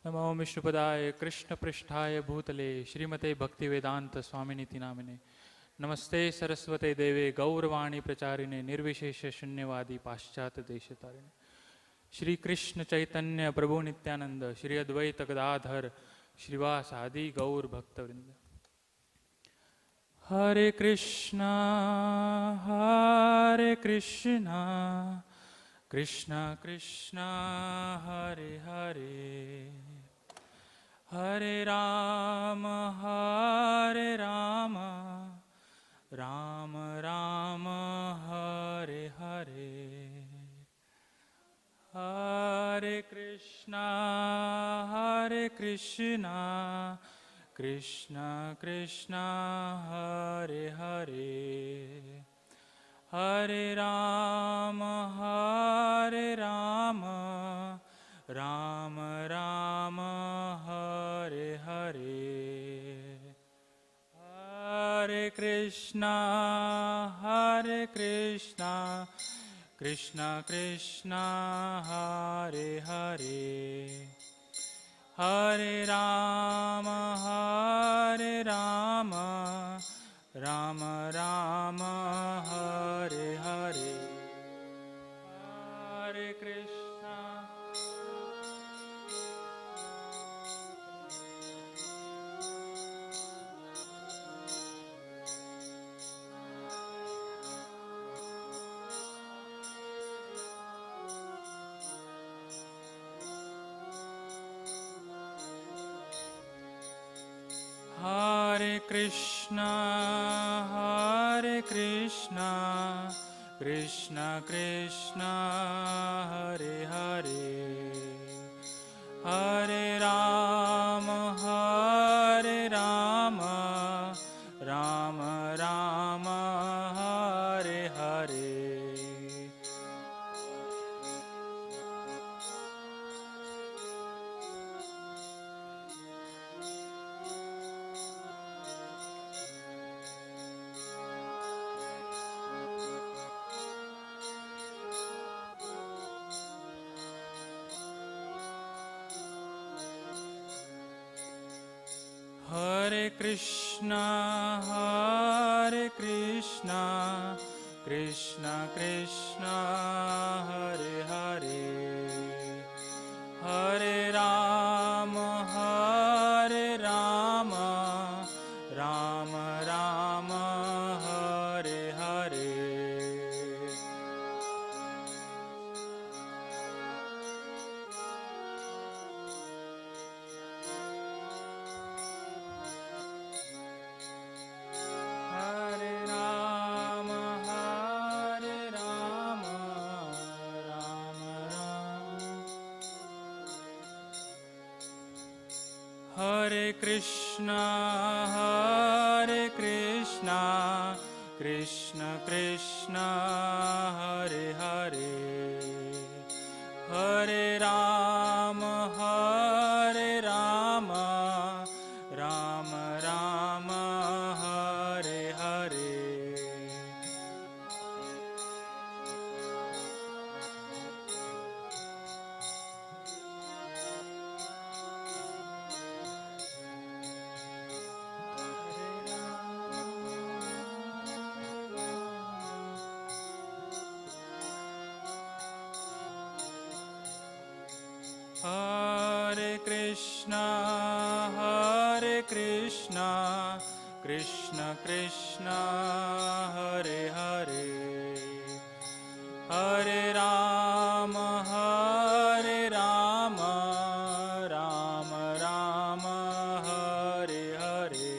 नमो विष्णुपदाय कृष्णपृष्ठाय भूतले श्रीमते भक्तिवेदांत स्वामिनीति नामिने नमस्ते सरस्वते देवे गौरवाणी प्रचारिणे निर्विशेष शून्यवादी पाश्चात्य देशतारिणे श्री कृष्ण चैतन्य प्रभु नित्यानंद श्री अद्वैत गदाधर श्रीवास आदि गौर भक्तवृंद। हरे कृष्णा कृष्णा कृष्णा हरे हरे हरे राम राम राम हरे हरे हरे कृष्णा कृष्णा कृष्णा हरे हरे हरे राम राम राम हरे हरे हरे कृष्णा कृष्णा कृष्णा हरे हरे हरे राम राम राम हरे हरे हरे कृष्णा हरे Krishna Krishna Krishna Hare Hare Hare Ram Ram Ram Hare Hare Hare Krishna Krishna Krishna Hare Hare Hare Ram Ram Ram Hare Hare Hare Krishna Krishna Krishna Hare Hare Hare Ram Ram Ram Hare Hare Hare Krishna Krishna Krishna Hare Hare Hare Ram Ram Ram Hare Hare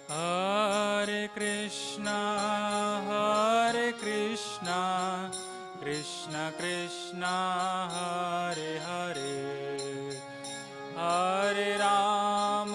Hare Krishna Krishna Krishna Hare Hare Hare Ram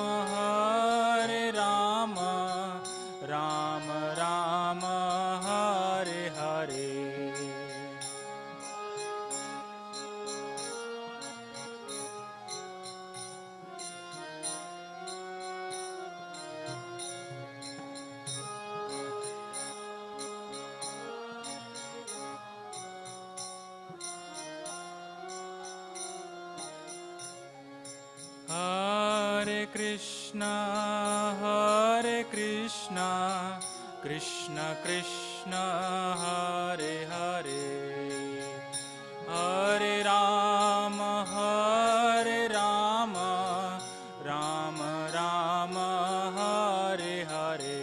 Krishna, Krishna Krishna, Hare Hare, Hare Rama, Rama Rama, Hare Hare.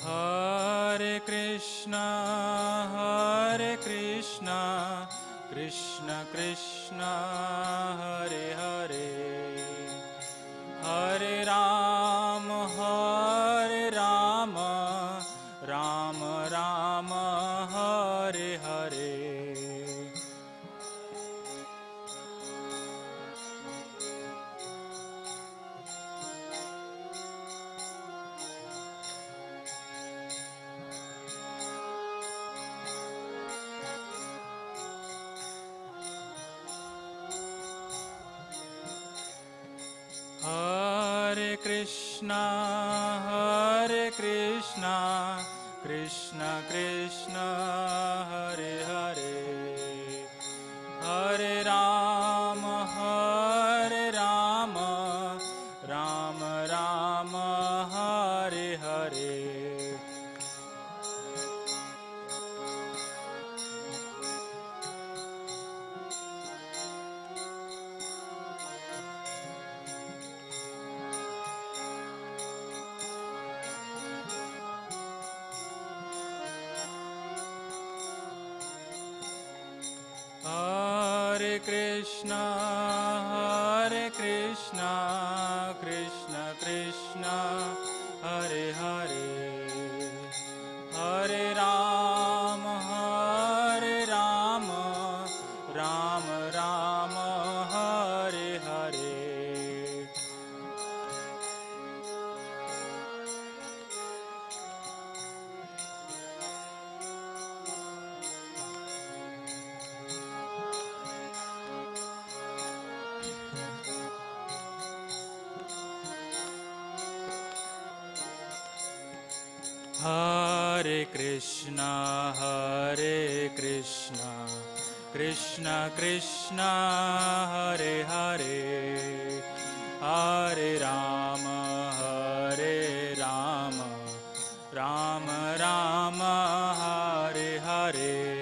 Hare Krishna, Krishna Krishna, Hare Hare, Hare Rama, Rama Rama, Hare Hare. Hare Krishna, Krishna Krishna, Hare Hare, Hare Rama, Rama Rama, Hare Hare. Hare Krishna, Krishna Krishna, Hare Hare, Hare Rama, Rama Rama, Hare Hare. Hare Krishna, Krishna Krishna, Hare Hare, Hare Rama, Rama Rama, Hare Hare.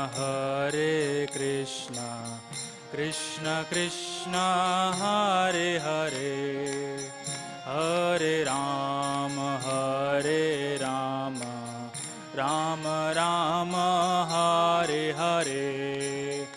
Hare Krishna, Krishna Krishna, Hare Hare, Hare Rama, Rama Rama, Hare Hare.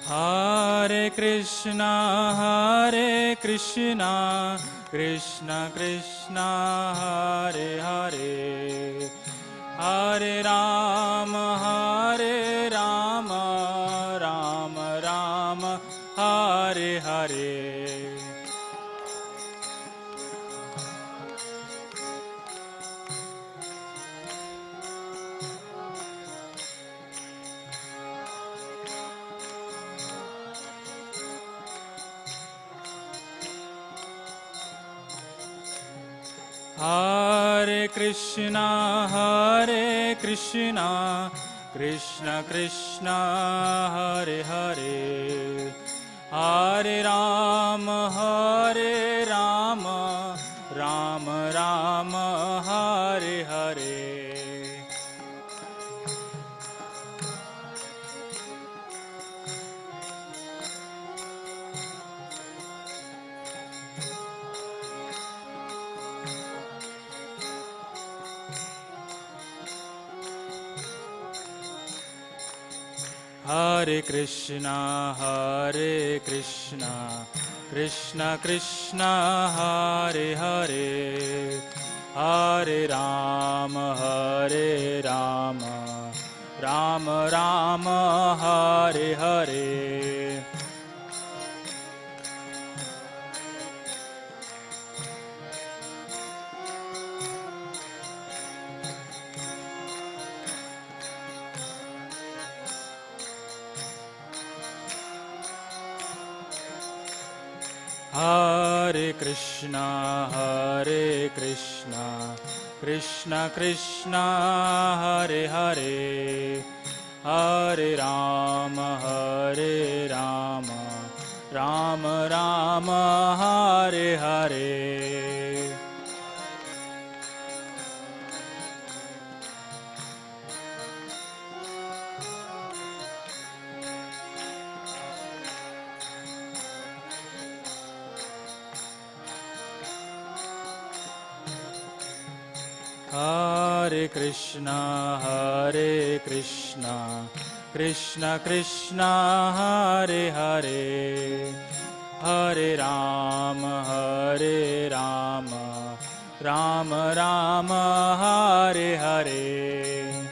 Hare Krishna, Krishna Krishna, Hare Hare, Hare Rama, Rama Rama, Hare Hare. Hare Krishna, Krishna Krishna, Hare Hare, Hare Rama, Rama Rama, Hare Hare. Hare Krishna, Krishna Krishna, Hare Hare, Hare Rama, Rama Rama, Hare Hare. Hare Krishna, Krishna Krishna, Hare Hare, Hare Rama, Rama Rama, Hare Hare. Hare Krishna, Krishna Krishna, Hare Hare, Hare Rama, Rama Rama, Hare Hare.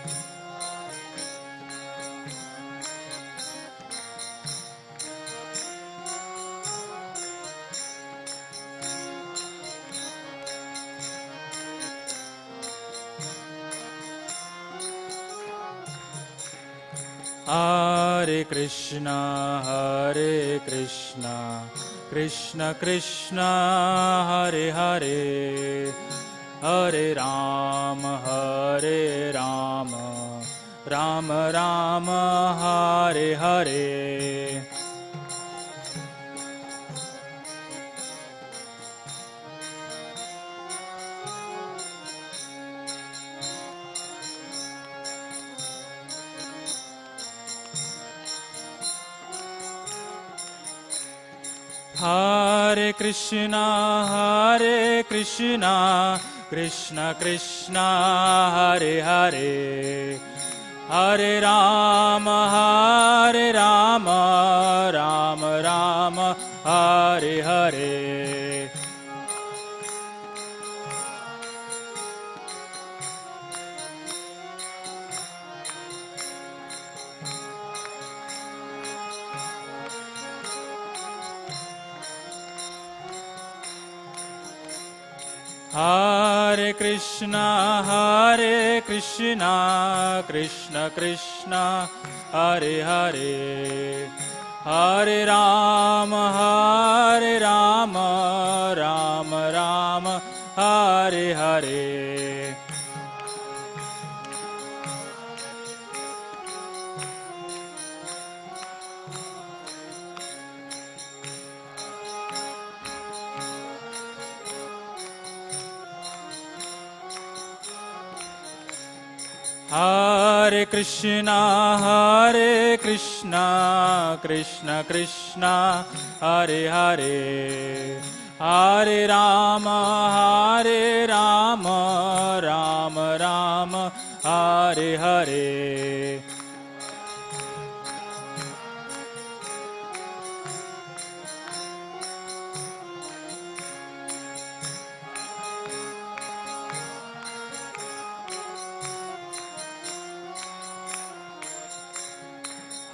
Hare Krishna, Krishna Krishna, Hare Hare, Hare Rama, Rama Rama, Hare Hare. Hare Krishna, Krishna Krishna, Hare Hare, Hare Rama, Rama Rama, Hare Hare. Hare Krishna, Krishna Krishna, Hare Hare, Hare Rama, Rama Rama, Hare Hare. Hare Krishna, Krishna Krishna, Hare Hare, Hare Rama, Rama Rama, Hare Hare.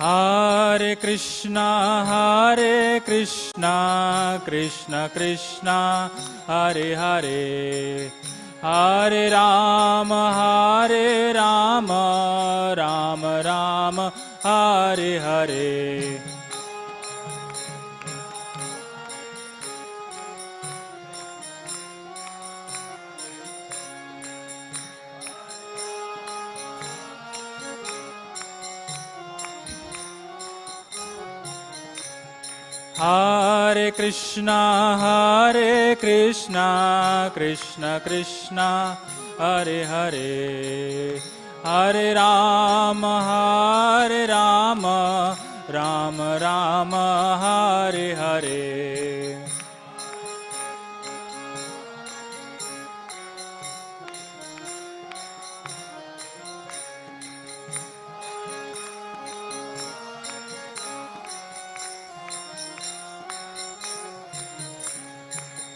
Hare Krishna, Krishna Krishna, Hare Hare, Hare Rama, Rama Rama, Hare Hare. Hare Krishna, Krishna Krishna, Hare Hare, Hare Rama, Rama Rama, Hare Hare.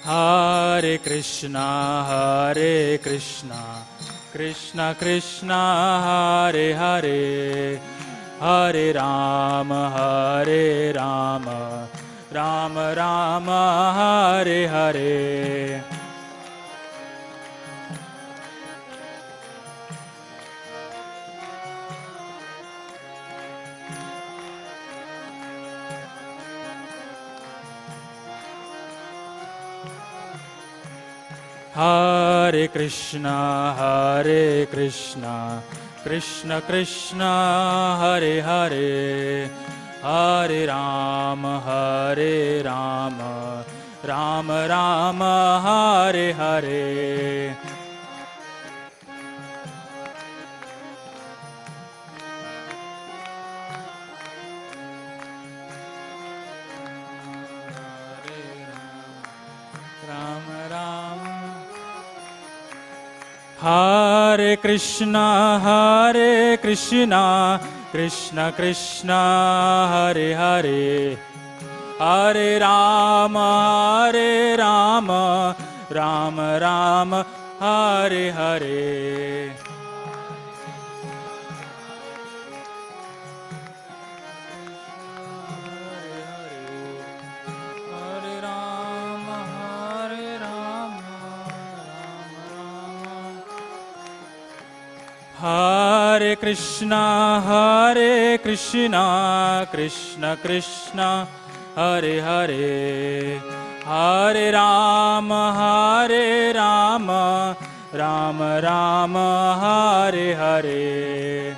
Hare Krishna, Krishna Krishna, Hare Hare, Hare Rama, Rama Rama, Hare Hare. Hare Krishna, Krishna Krishna, Hare Hare, Hare Rama, Rama Rama, Hare Hare. Hare Krishna, Krishna Krishna, Hare Hare, Hare Rama, Rama Rama, Hare Hare. Hare Krishna, Krishna Krishna, Hare Hare, Hare Rama, Rama Rama, Hare Hare.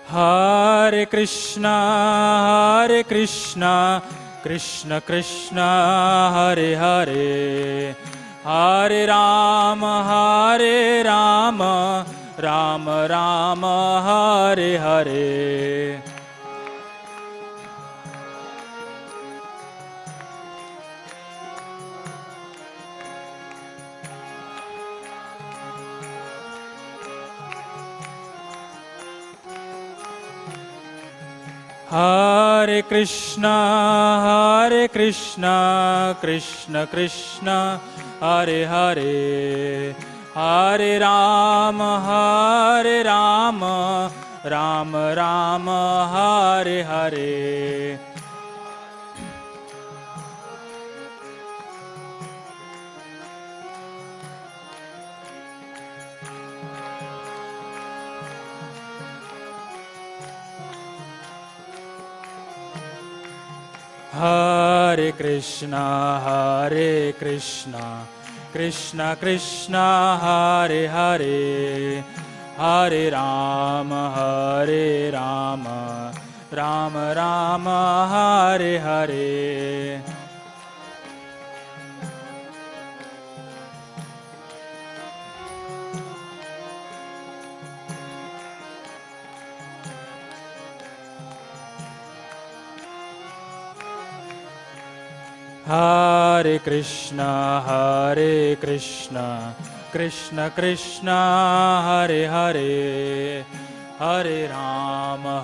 Hare Krishna, Krishna Krishna, Hare Hare, Hare Rama, Rama Rama, Hare Hare. Hare Krishna, Krishna Krishna, Hare Hare, Hare Rama, Rama Rama, Hare Hare. Hare Krishna, Krishna Krishna, Hare Hare, Hare Rama, Rama Rama, Hare Hare. Hare Krishna, Krishna Krishna, Hare Hare, Hare Rama,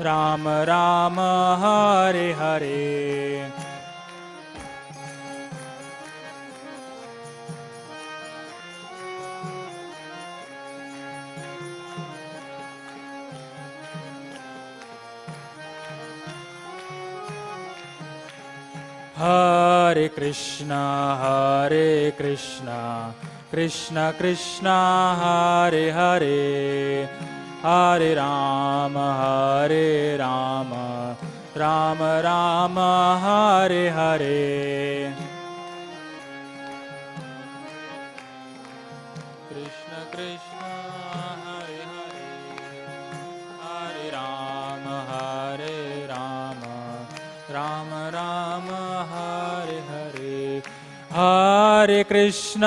Rama Rama, Hare Hare. Hare Krishna, Krishna Krishna, Hare Hare, Hare Rama, Rama Rama, Hare Hare. Krishna Krishna, Hare Hare, Hare Rama, Rama Rama, Hare Hare. Hare Krishna,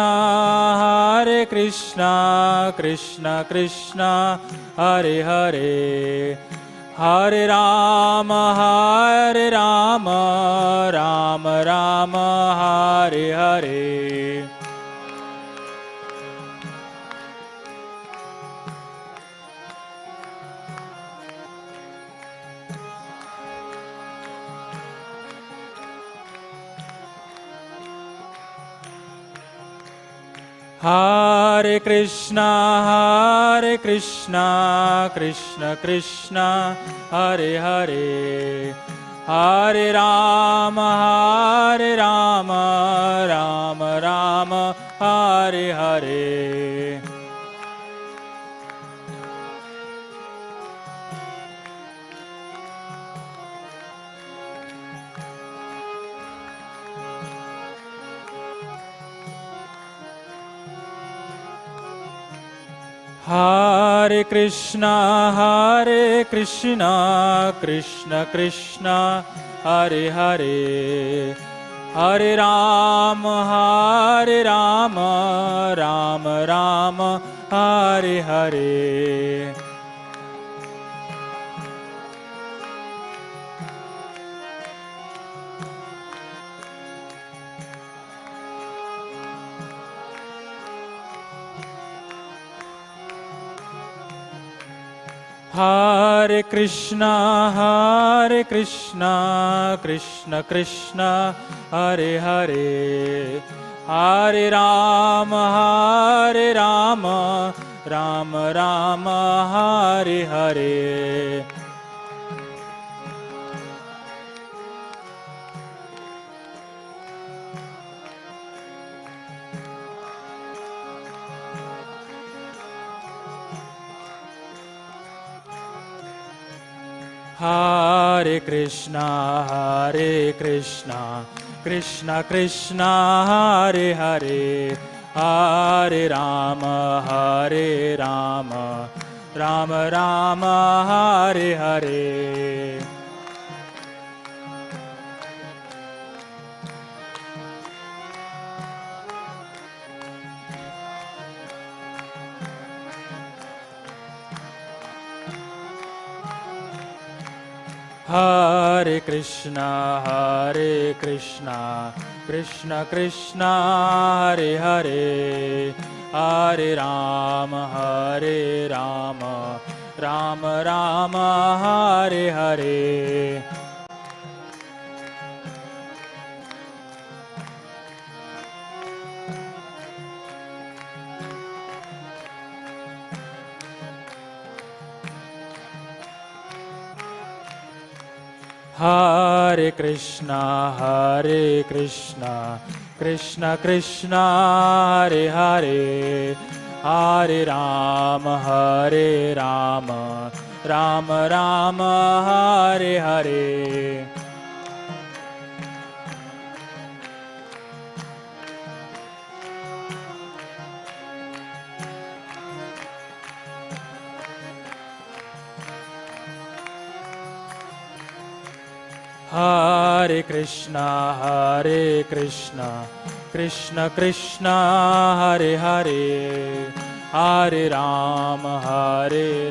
Krishna Krishna, Hare Hare, Hare Rama, Rama Rama, Hare Hare. Hare Krishna, Krishna Krishna, Hare Hare. Hare Rama, Rama Rama, Hare Hare. Hare Krishna, Krishna Krishna, Hare Hare. Hare Rama, Rama Rama, Hare Hare. Hare Krishna, Krishna Krishna, Hare Hare. Hare Rama, Rama Rama, Hare Hare. Hare Krishna, Krishna Krishna, Hare Hare. Hare Rama, Rama Rama, Hare Hare. Hare Krishna, Krishna Krishna, Hare Hare. Hare Rama, Rama Rama, Hare Hare. Hare Krishna, Krishna Krishna, Hare Hare. Hare Rama, Rama Rama, Hare Hare. Hare Krishna, Krishna Krishna, Hare Hare. Hare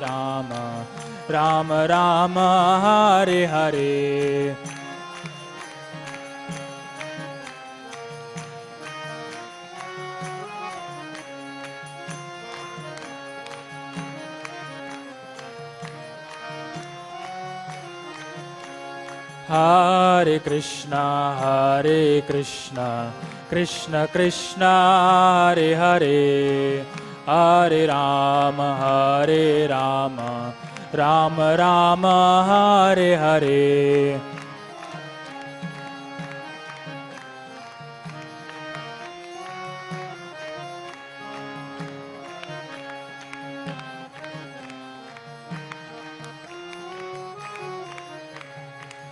Rama, Rama Rama, Hare Hare. Hare Krishna, Krishna Krishna, Hare Hare. Hare Rama, Rama Rama, Hare Hare.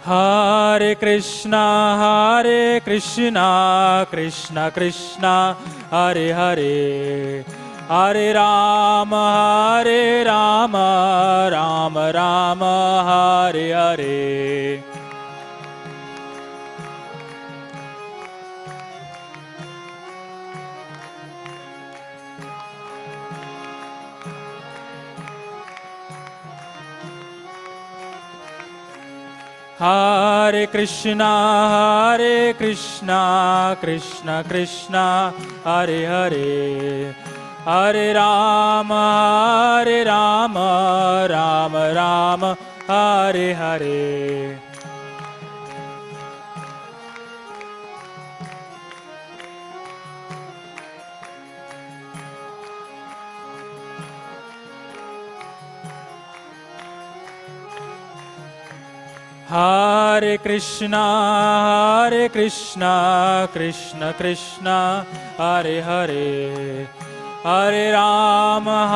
Hare Krishna, Krishna Krishna, Hare Hare. Hare Rama, Rama Rama, Hare Hare. Hare Krishna, Krishna Krishna, Hare Hare, Hare Rama, Rama Rama, Hare Hare. Hare Krishna, Krishna Krishna, Hare Hare, Hare Rama,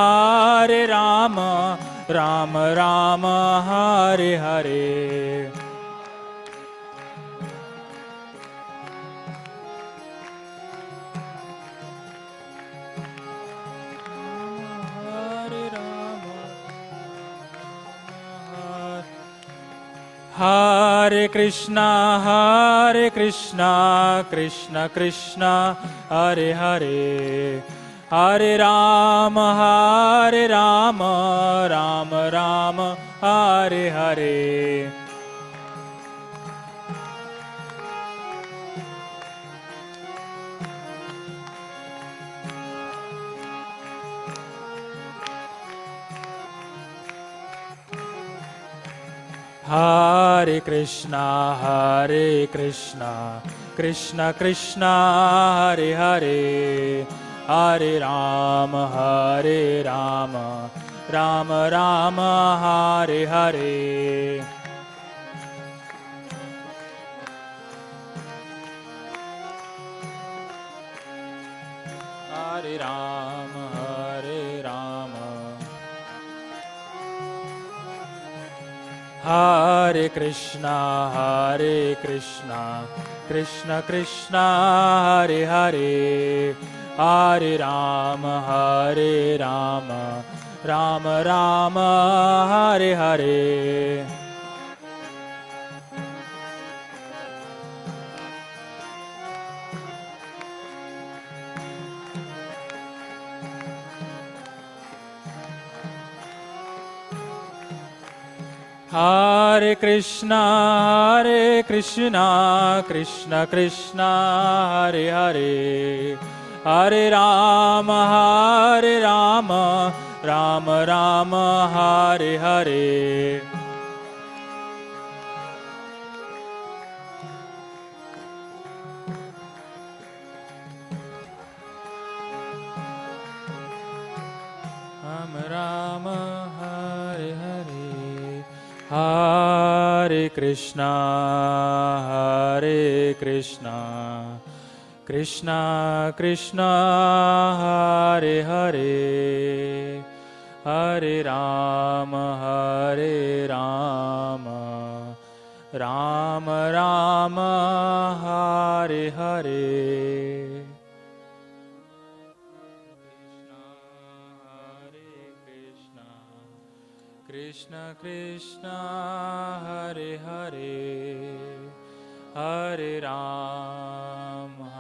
Rama Rama, Hare Hare. Hare Krishna, Krishna Krishna, Hare Hare, Hare Rama, Rama Rama, Hare Hare. Hare Krishna, Krishna Krishna, Hare Hare, Hare Rama, Rama Rama, Hare Hare. Hare Rama, Hare Rama. Hare Krishna, Krishna Krishna, Hare Hare, Hare Rama, Rama Rama, Hare Hare. Hare Krishna, Krishna Krishna, Hare Hare, Hare Rama, Rama Rama, Hare Hare. Rama Rama, Hare Hare. Hare Krishna, Krishna Krishna, Hare Hare, Hare Rama, Rama Rama, Hare Hare. Krishna Krishna, Hare Hare, Hare Rama,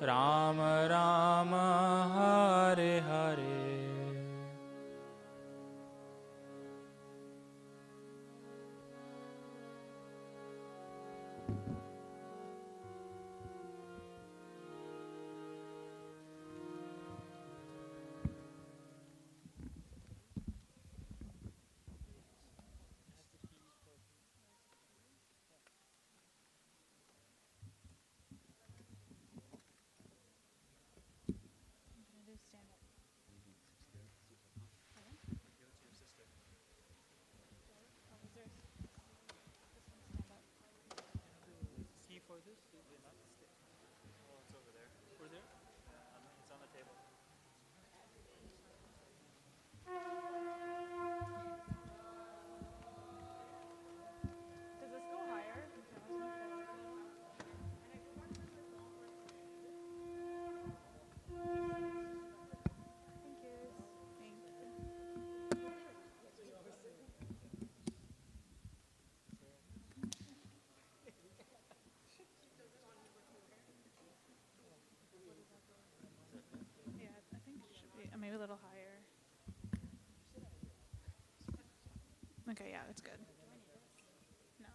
Rama Rama, Hare Hare. That's good. No.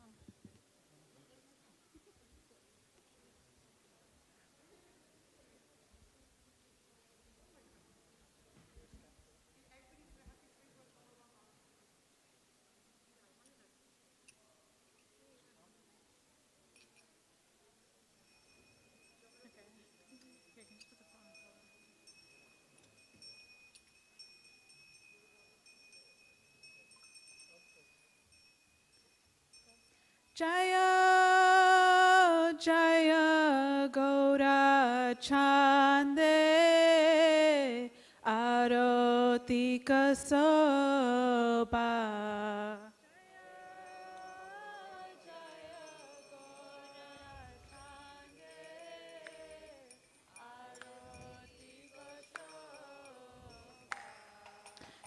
Jaya Jaya Gaura Chande Aroti Kasoba.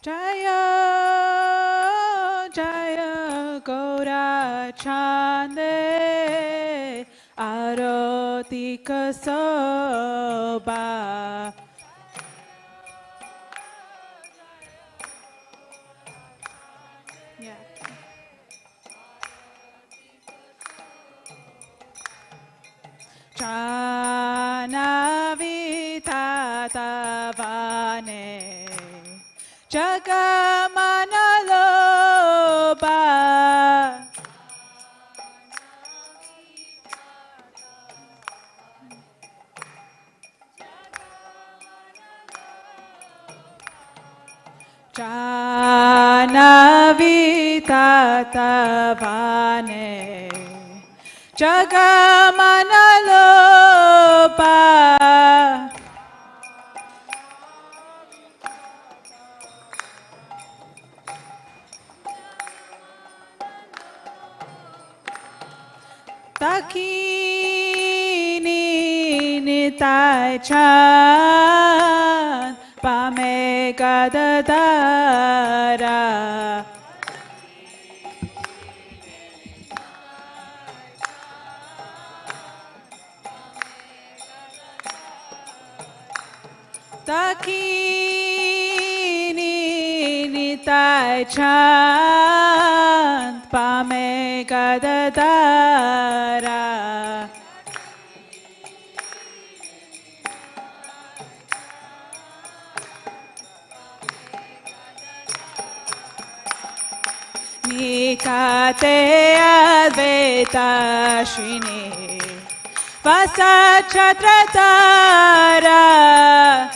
Jaya Jaya Gaura Chande Aroti Kasoba. Yeah. Chanavitadavane Jagamanaloba. Janavitadavane Jagamanaloba. Takini nitai chan pame gadadara. Takini nitai chan pame gadadara. Nikate Advaita Shini Vasachhatratara.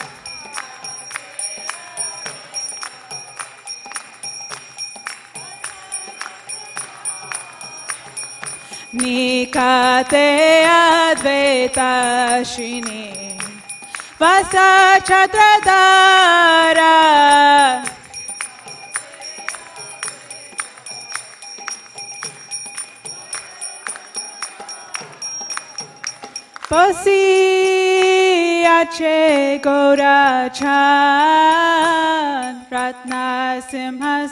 Nikate Advaita Shini Vasachhatratara. Posiyache Gaurachan Ratna Simhasane.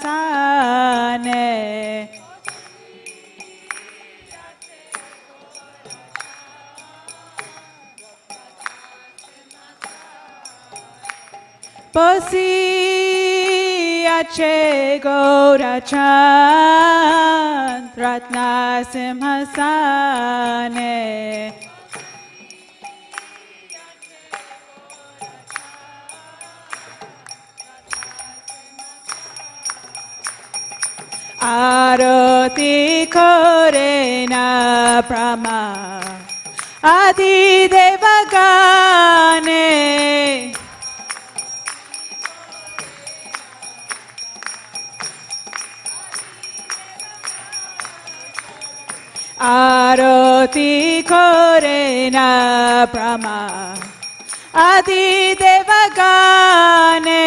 Posiyache Gaurachan Ratna Simhasane. Aroti Korena Brahma Adi Devagane. Aroti Korena Brahma Adi Devagane.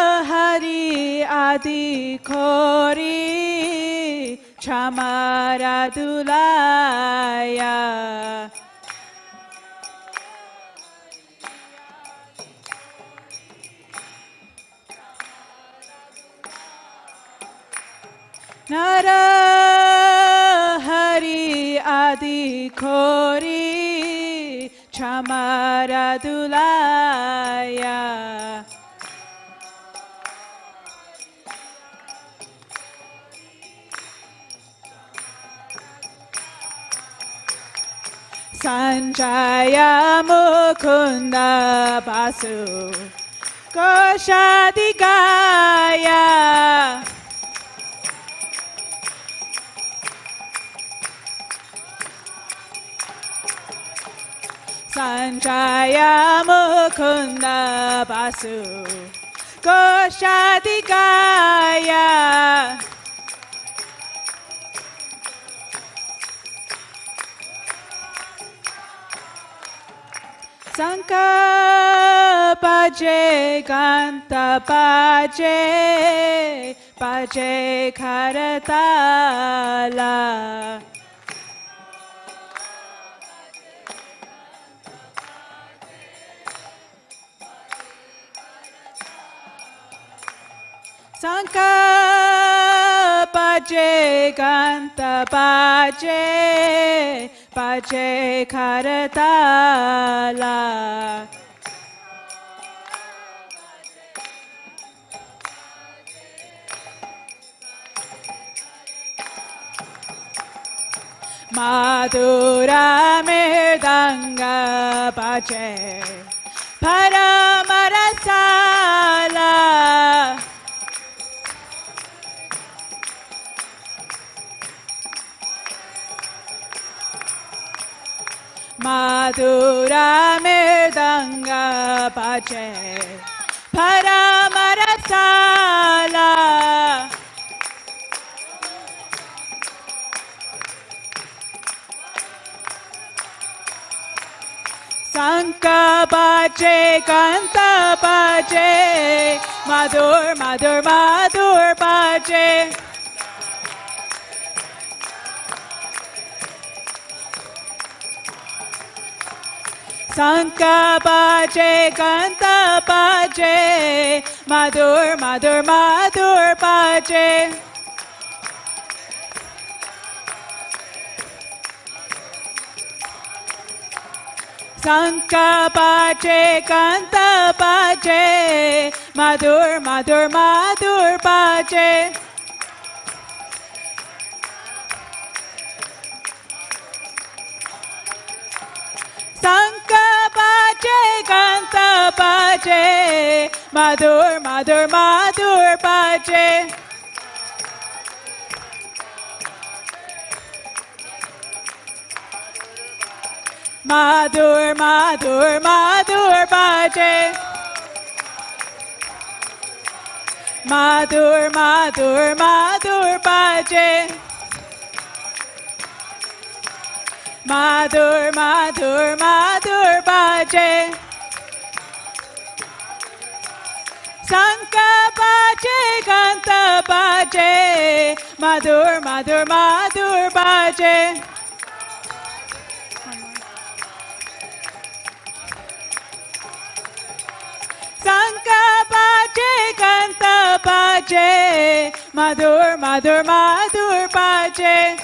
Narahari Adi Kori Chamaradulaya. Narahari Adi khori chamara dulaya. Sanjaya Mukunda Basu Koshadikaya. Sanjaya Mukunda Basu Koshadikaya. Sanka Paje Kanta Paje Paje Karatala. Sanka Paje Kanta Paje Paje Karatala. Madhura Mirdanga Paje Paramarasala. Madhura Mirdanga Paje Paramarasala. Sanka Paje Kanta Paje Madhur Madhur Madhur Paje. Sanka Paje Kanta Paje Madhur Madhur Madhur Paje. Sanka Paje Kanta Paje Madhur Madhur Madhur Paje. Sanka Paje Kanta Paje Madhur Madhur Madhur Paje. Madhur Madhur Madhur Paje. Madhur Madhur Madhur Paje. Madhur Madhur Madhur Paje. Sanka Paje Kanta Paje Madhur Madhur Madhur Paje. Sanka Paje Kanta Paje Madhur Madhur Madhur Paje.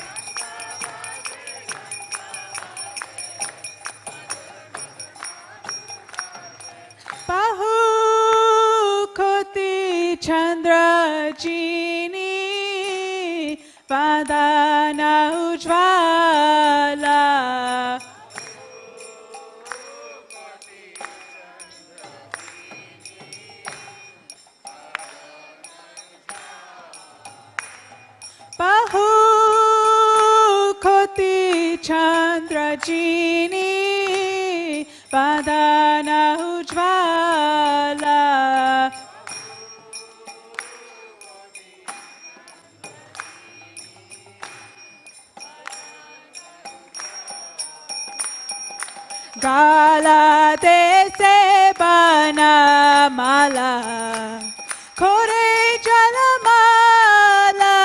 Bahu Koti Chandra Jini Vadana Ujvala. Bahu Koti Chandra Jini Vadana Ujvala. Gala Dese Bana Mala Kore Jalamala.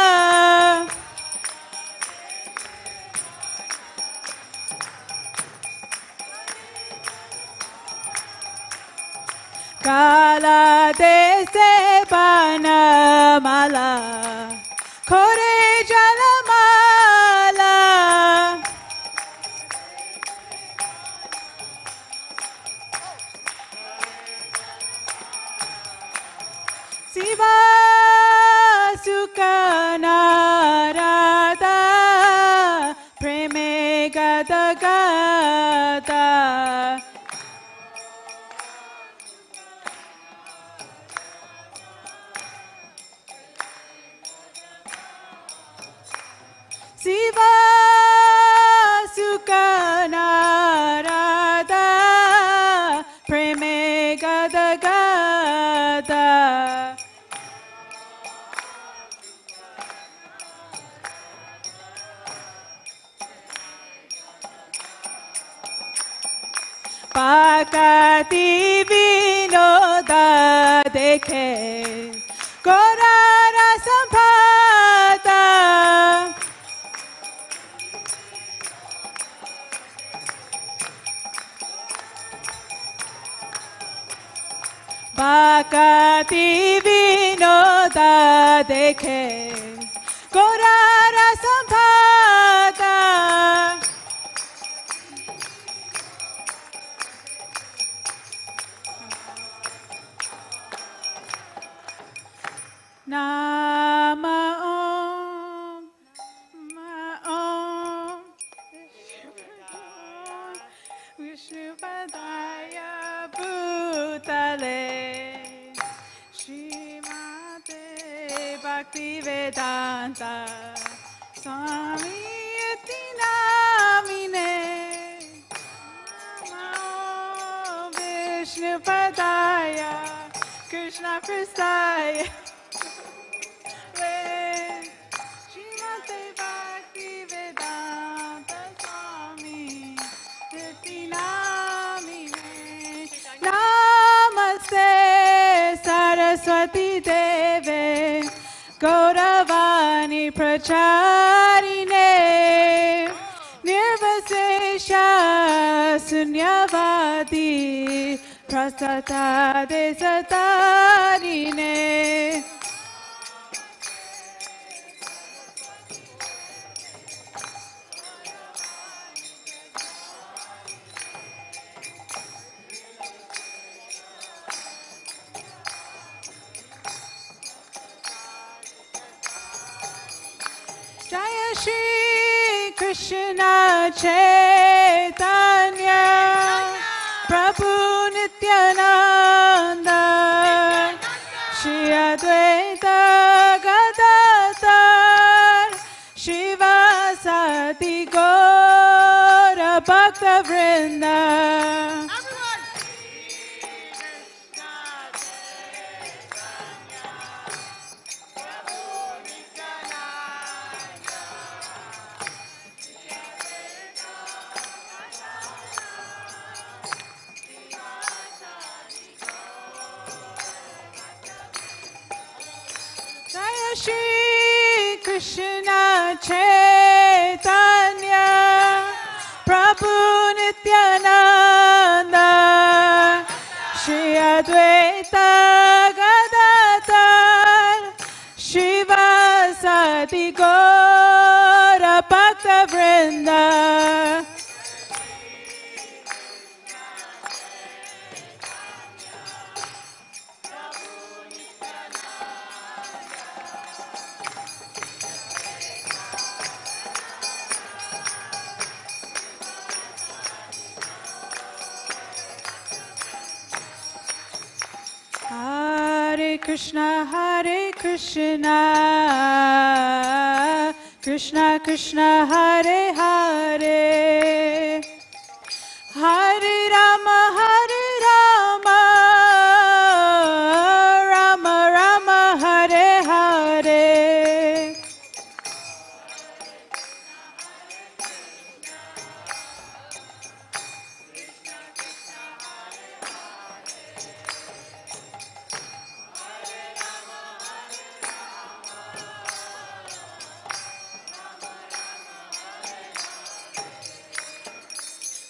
Gala Dese Bana Mala Kore Jalamala. Siva Sukhanarada Preme Gada Gada Siva Sukhanarada Preme Gada Gada Pakati Vinoda Dekhe Korara Sampada Pakati Vinoda Dekhe Korara Sampada Nama Om Ma Om Vishnupadaya Bhutale Srimate Bhaktivedanta Swami Iti Namine Nama Om Vishnupadaya Krishna Prasthaya Srimate Bhaktivedanta Swami Iti Namine Namaste Saraswati Deve Gauravani Pracharine Nirvasesha Sunyavadi Prasata Desatarine Jaya Shri Krishna Chaitanya Prabhu Nityananda Shri Advaita Gadadhar Shivasati Gaura Bhakta Vrinda Jaya Shri Krishna Chaitanya Prabhu Nityananda Shri Advaita Gadadhar Shivasati Gaura Bhakta Vrinda Hare Krishna, Krishna Krishna, Hare Hare, Hare Rama, Rama Rama, Hare Hare.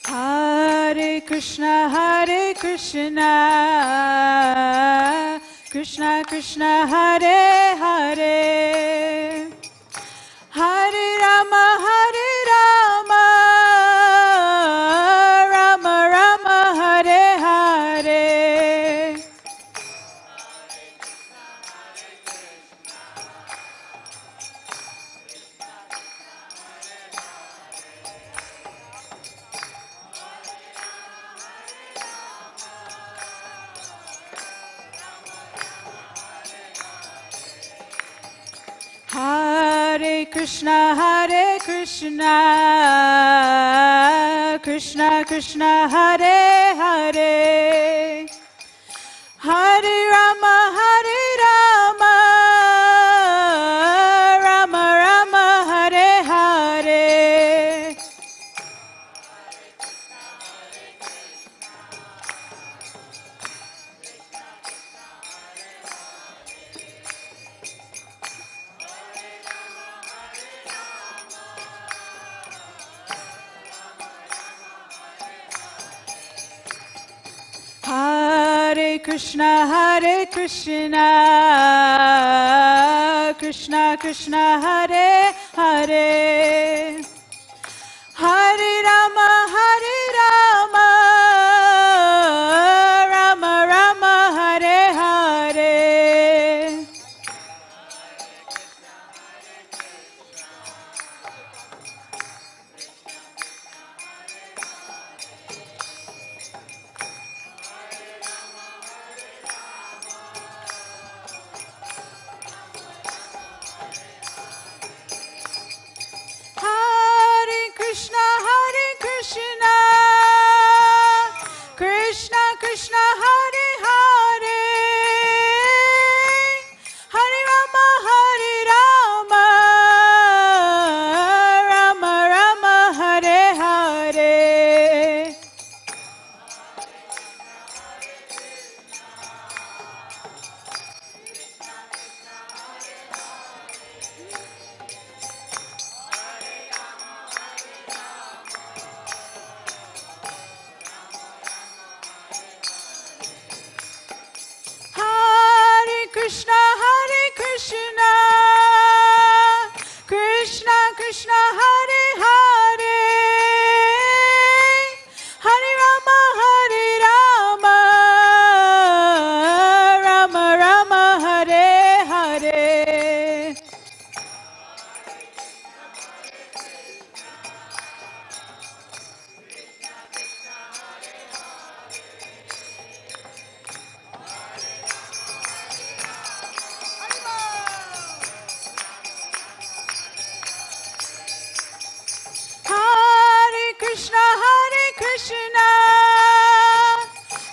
Hare Krishna, Krishna Krishna, Hare Hare, Hare Rama, Rama Rama, Hare Hare. Hare Krishna, Hare Krishna, Krishna Krishna, Hare Hare, Hare Rama, Hare Rama, Rama Rama, Hare Hare. Hare Krishna, Hare Krishna, Krishna Krishna, Hare Hare, Hare Rama, Hare Rama, Rama Rama, Hare Hare. Hare Krishna, Hare Krishna, Krishna Krishna, Hare Hare, Hare Rama, Hare Rama, Rama Rama, Hare Hare. Hare Krishna, Hare Krishna, Krishna Krishna, Hare Hare, Hare Rama, Hare Rama, Rama Rama, Hare Hare. Hare Krishna, Hare Krishna,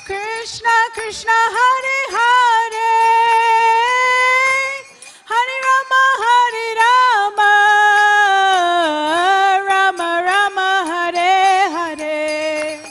Krishna Krishna, Hare Hare, Hare Rama, Hare Rama, Rama Rama, Hare Hare.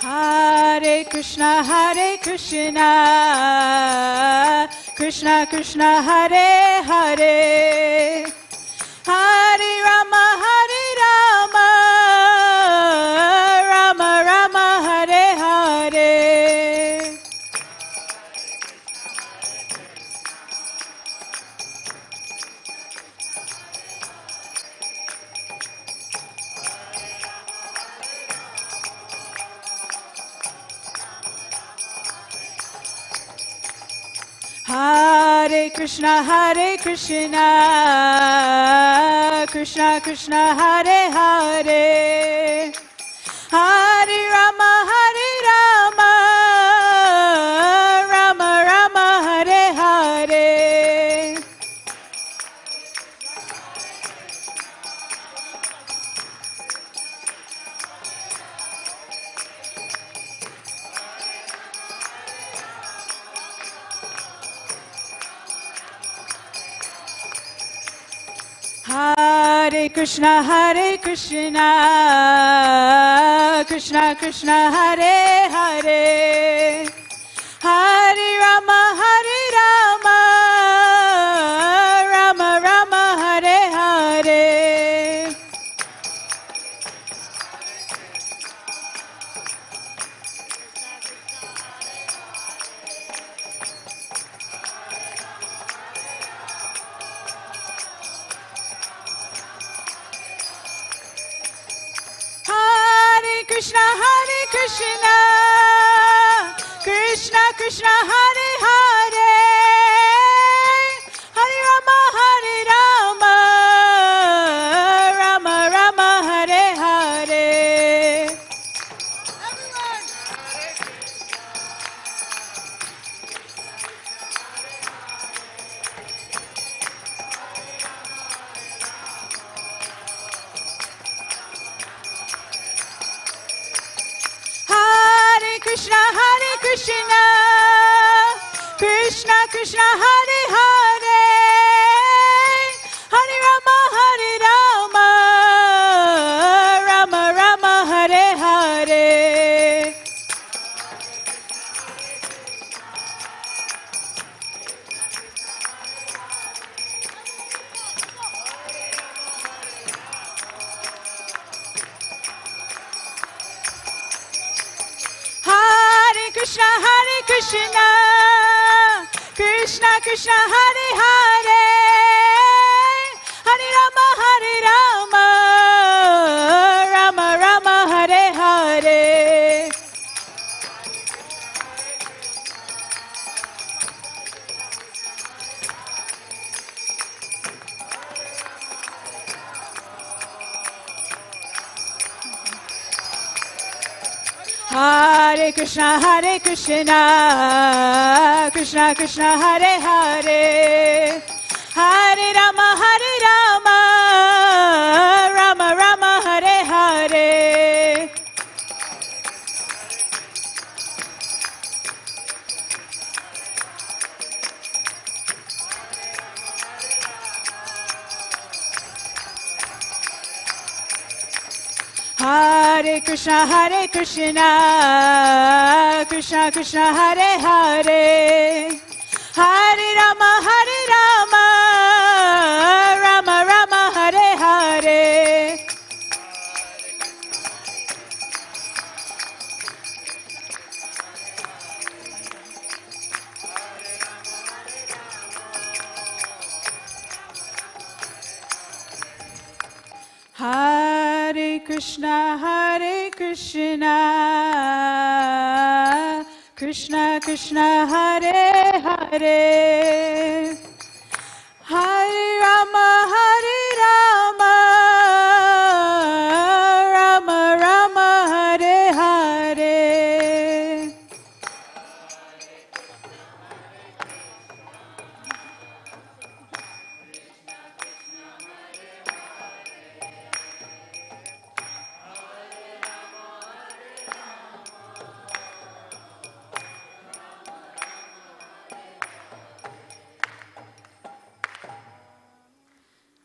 Hare Krishna, Hare Krishna, Krishna Krishna, Hare Hare, Hare Rama, Hare Rama, Rama Rama, Hare Hare. Hare Krishna, Hare Krishna, Krishna Krishna, Hare Hare, Hare Rama, Hare Rama, Rama Rama, Hare Hare. Hare Krishna, Hare Krishna, Krishna Krishna, Hare Hare, Hare Rama, Hare Rama, Rama Rama, Hare Hare. Krishna, Hare Krishna, Krishna Krishna, Hare Hare, Krishna, Krishna Krishna Hare Hare, Hare Rama Hare Rama, Rama Rama Hare Hare. Hare Krishna, Krishna Krishna Hare Hare, Hare Rama Hare Rama, Rama Rama Hare Hare. Hare Krishna, Krishna Krishna Hare Hare, Hare Rama Hare Rama, Rama Rama Hare Hare. Hare Krishna, Krishna Krishna Hare Hare, Hare Rama Hare Rama, Rama Rama Hare Hare. Hare Krishna, Krishna Krishna Hare Hare, Hare Rama Hare Rama, Rama Rama Hare Hare.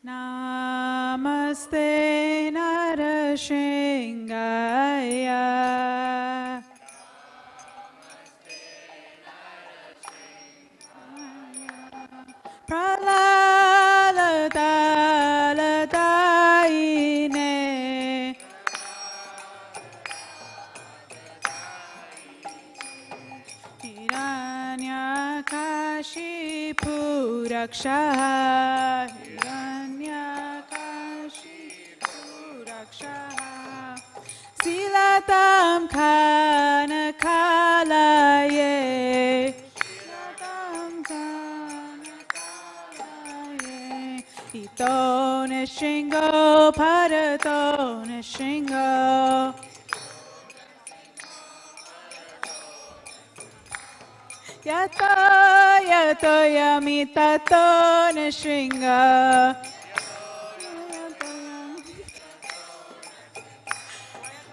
Namaste Narashingaya, Pralaladaine, Hiranyakashipu Rakshaha, Silatam Kanakalaye, Ito Nishingo, Parato Nishingo, Yato Yato Yamitato Nishingo,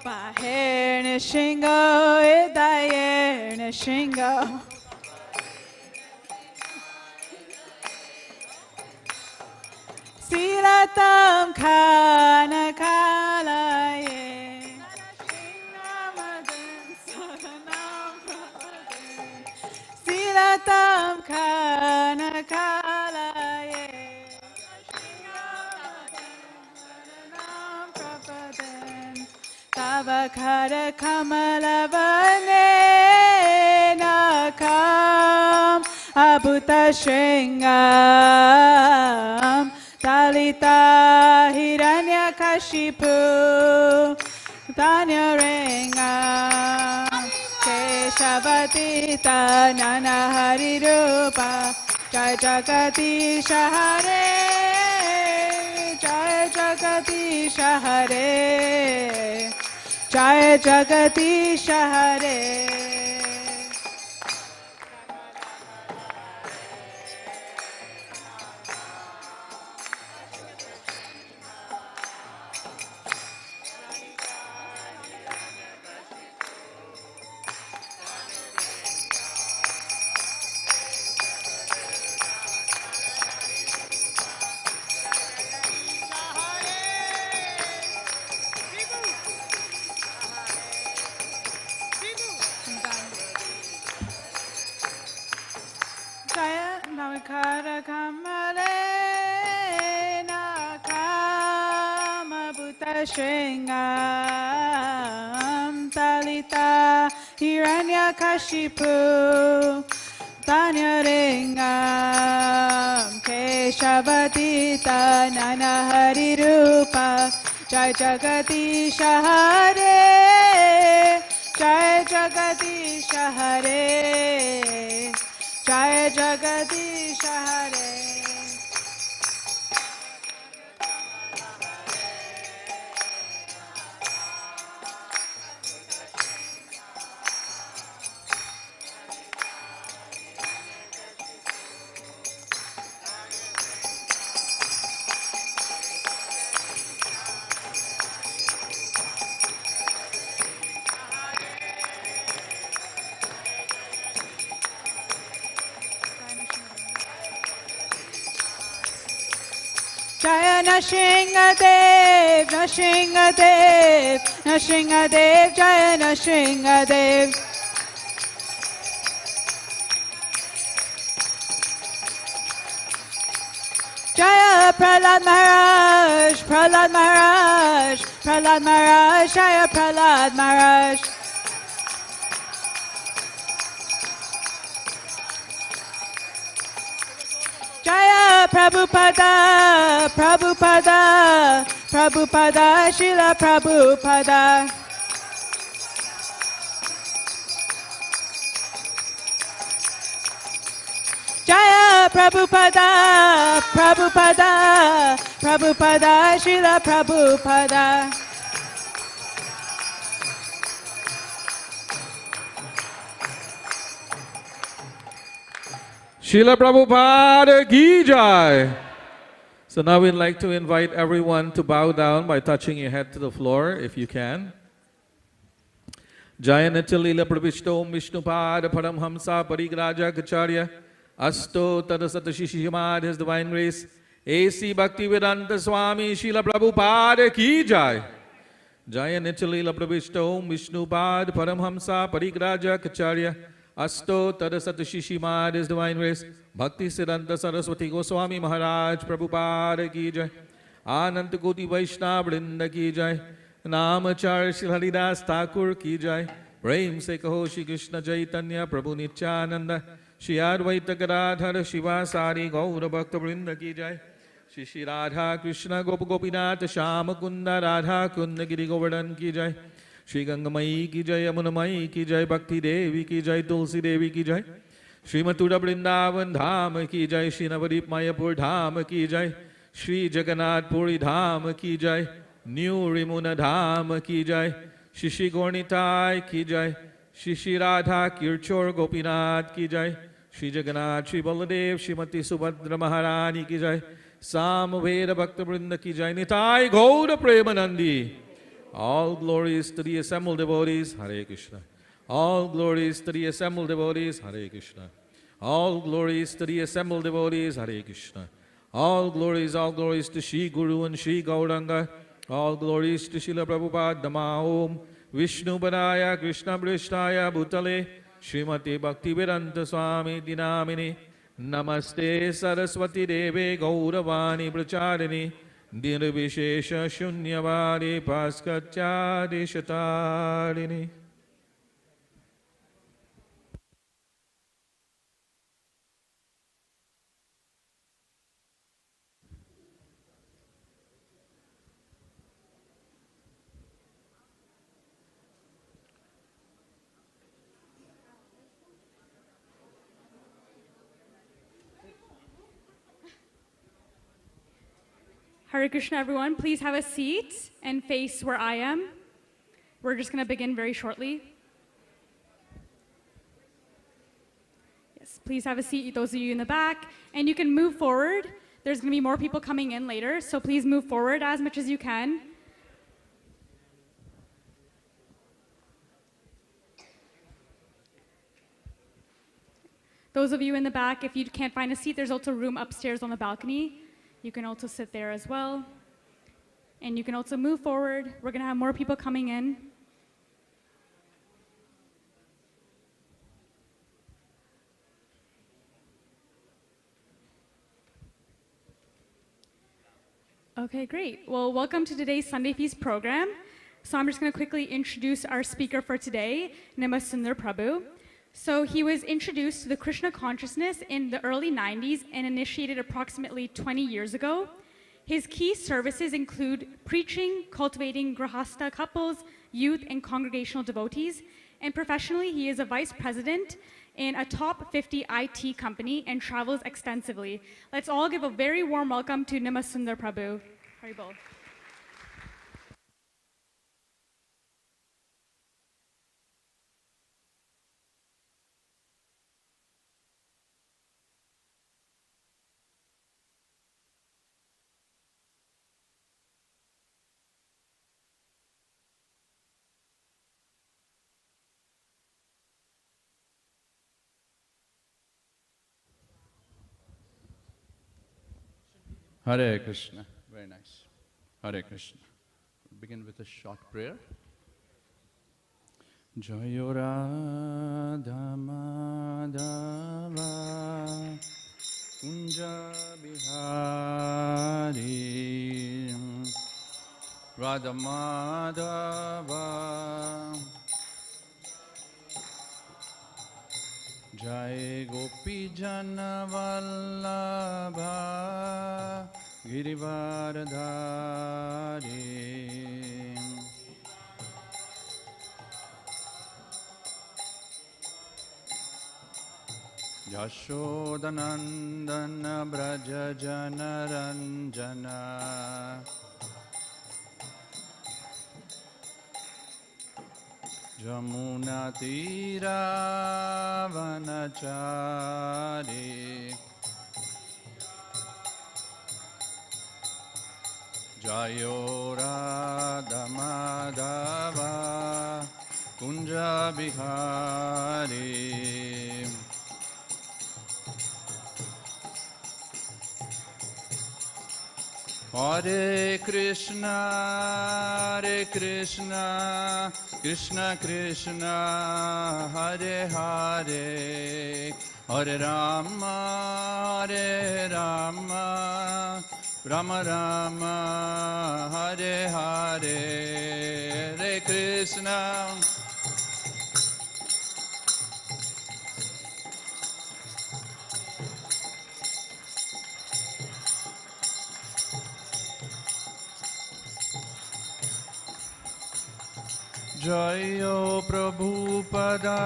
Maher Nishingo, Idayer Nishingo, Silatam Kanakalaye, Silatam Kanakalaye, Tavakara Kamalavane Nakam Abhuta Shringam Talita Hiranyakashipu Tanya Rengam Keshavatita Nana Hari Rupa Jai Jagatisha Hare, Jai Jagatisha Hare, Jai Jagatisha Hare. Kara Kamale Nakama Buddha Shringam Talita Hiranya Kashipu Tanya Ringam Keshavatita Nana Hari Rupa Jai Jagatisha Hare Jai Jagatisha Hare Jai Jagatisha Hare Jaya Nrsingadev, Nrsingadev, Nrsingadev, Jaya Nrsingadev. Jaya Prahlad Maharaj, Prahlad Maharaj, Prahlad Maharaj, Jaya Prahlad Maharaj. Jaya Prabhupada, Prabhupada, Prabhupada, Srila Prabhupada. Jaya Prabhupada, Prabhupada, Prabhupada, Srila Prabhupada. Srila Prabhupada Ki Jai. So now we'd like to invite everyone to bow down by touching your head to the floor if you can. Jaya Nityalila Prabhishto Vishnupada Paramhamsa Parigraja Kacharya Asto Tadasata Shishimad, His Divine Grace A.C. Bhaktivedanta Swami Srila Prabhupada Ki Jai. Jaya Nityalila Prabhishto Vishnupada Paramhamsa Parigraja Kacharya Asto Tadasat Shishimad, His Divine Grace Bhakti Siddhanta Saraswati Goswami Maharaj Prabhupada Ki Jai. Ananta Koti Vaishnava Vrinda Ki Jai. Namacharya Shri Haridas Thakur Ki Jai. Prem Se Kaho Shri Krishna Chaitanya Prabhu Nityananda Shri Advaita Gadadhara Shiva Sari Gaura Bhakta Vrinda Ki Jai. Shri Shri Radha Krishna Gopa Gopinath Shama Kunda Radha Kunda Giri Govardhan Ki Jai. Shri Gangamai Ki Jai, Yamunamai Ki Jai, Bhakti Devi Ki Jai, Tulsi Devi Ki Jai. Shri Mathura Vrindavan Dham Ki Jai, Shri Navadip Mayapur Dham Ki Jai. Shri Jagannath Puri Dham Ki Jai. New Rimuna Dham Ki Jai. Shri Shri Gornitai Ki Jai. Shri Shri Radha Kirchor Gopinath Ki Jai. Shri Jagannath, Shri Baladev, Shrimati Subhadra Maharani Ki Jai. Samaveda Bhakta Vrinda Ki Jai. Nitai Gaura Premanandi. All glories to the assembled devotees, Hare Krishna. All glories to the assembled devotees, Hare Krishna. All glories to the assembled devotees, Hare Krishna. All glories to Shri Guru and Shri Gauranga. All glories to Srila Prabhupada Dhamma Om. Vishnu Padaya Krishna Prishtaya Bhutale. Srimati Bhaktivedanta Swami Dinamini. Namaste Saraswati Deve Gauravani Pracharini. Nirvishesha Shunyavadi Paskachadi Shatarini. Hare Krishna, everyone. Please have a seat and face where I am. We're just going to begin very shortly. Yes, please have a seat, those of you in the back. And you can move forward. There's going to be more people coming in later, so please move forward as much as you can. Those of you in the back, if you can't find a seat, there's also room upstairs on the balcony. You can also sit there as well. And you can also move forward. We're going to have more people coming in. Okay, great. Well, welcome to today's Sunday Feast program. So I'm just going to quickly introduce our speaker for today, Nimasundar Prabhu. So he was introduced to the Krishna consciousness in the early 90s and initiated approximately 20 years ago. His key services include preaching, cultivating grahasta couples, youth, and congregational devotees. And professionally, he is a vice president in a top 50 IT company and travels extensively. Let's all give a very warm welcome to Nimasundar Prabhu. Haribol. Hare Krishna. Very nice. Hare Krishna. We'll begin with a short prayer. Jayo Radha Madhava Kunja Bihari Radha Madhava Jai Gopi Jana Vallabha Girivardhari Yashodanandana Braja Jana Ranjana Jamuna Tira Vanachari Jayo Radha Madhava Kunja Bihari Hare Krishna, Krishna Krishna, Hare Hare, Hare Rama, Rama Rama, Hare Hare, Hare Krishna. Jayo Prabhupada,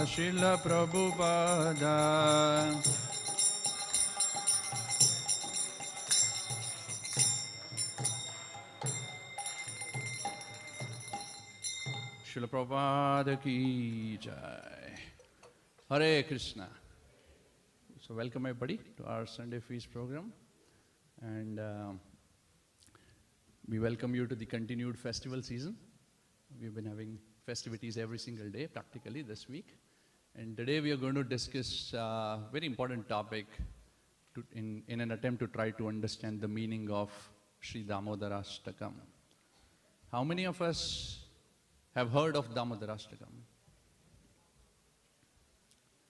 Srila Prabhupada. Srila Prabhupada ki jai. Hare Krishna. So welcome everybody to our Sunday Feast program. And we welcome you to the continued festival season. We've been having festivities every single day, practically this week. And today we are going to discuss a very important topic in an attempt to try to understand the meaning of Sri Damodarashtakam. How many of us have heard of Damodarashtakam?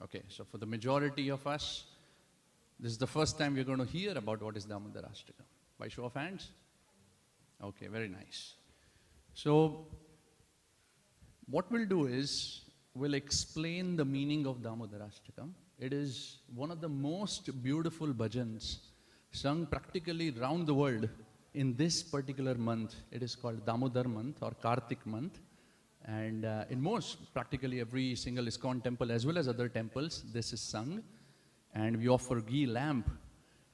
Okay, so for the majority of us, this is the first time we're going to hear about what is Damodarashtakam. By show of hands? Okay, very nice. So, what we'll do is, we'll explain the meaning of Damodarashtakam. It is one of the most beautiful bhajans sung practically round the world in this particular month. It is called Damodar month or Kartik month. And in most, practically every single ISKCON temple as well as other temples, this is sung. And we offer ghee lamp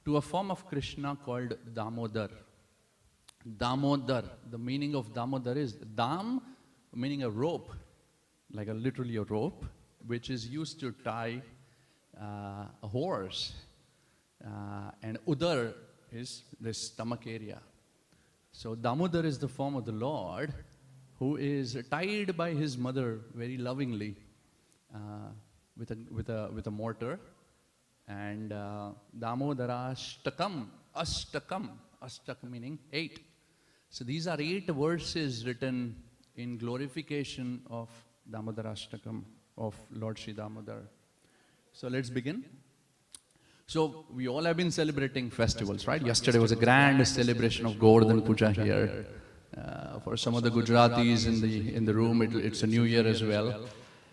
to a form of Krishna called Damodar. Damodar, the meaning of Damodar is Dam, meaning a rope, like literally a rope, which is used to tie a horse. And Udar is the stomach area. So Damodar is the form of the Lord who is tied by his mother very lovingly with a mortar. And Damodarashtakam, Ashtakam, Ashtak meaning 8. So these are 8 verses written in glorification of Damodarashtakam of Lord Sri Damodar. So let's begin. So we all have been celebrating festivals, right? Yesterday was a grand celebration of Govardhan Puja here. For some of the Gujaratis in the room, it's a new year as well.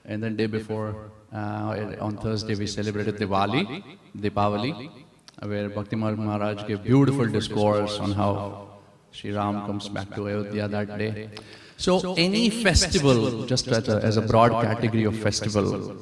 And then day before, on Thursday, we celebrated Deepavali, where Bhaktimarg Maharaj gave beautiful discourse on how Sri Ram comes back to Ayodhya that day. So any festival, just as a broad category of festival,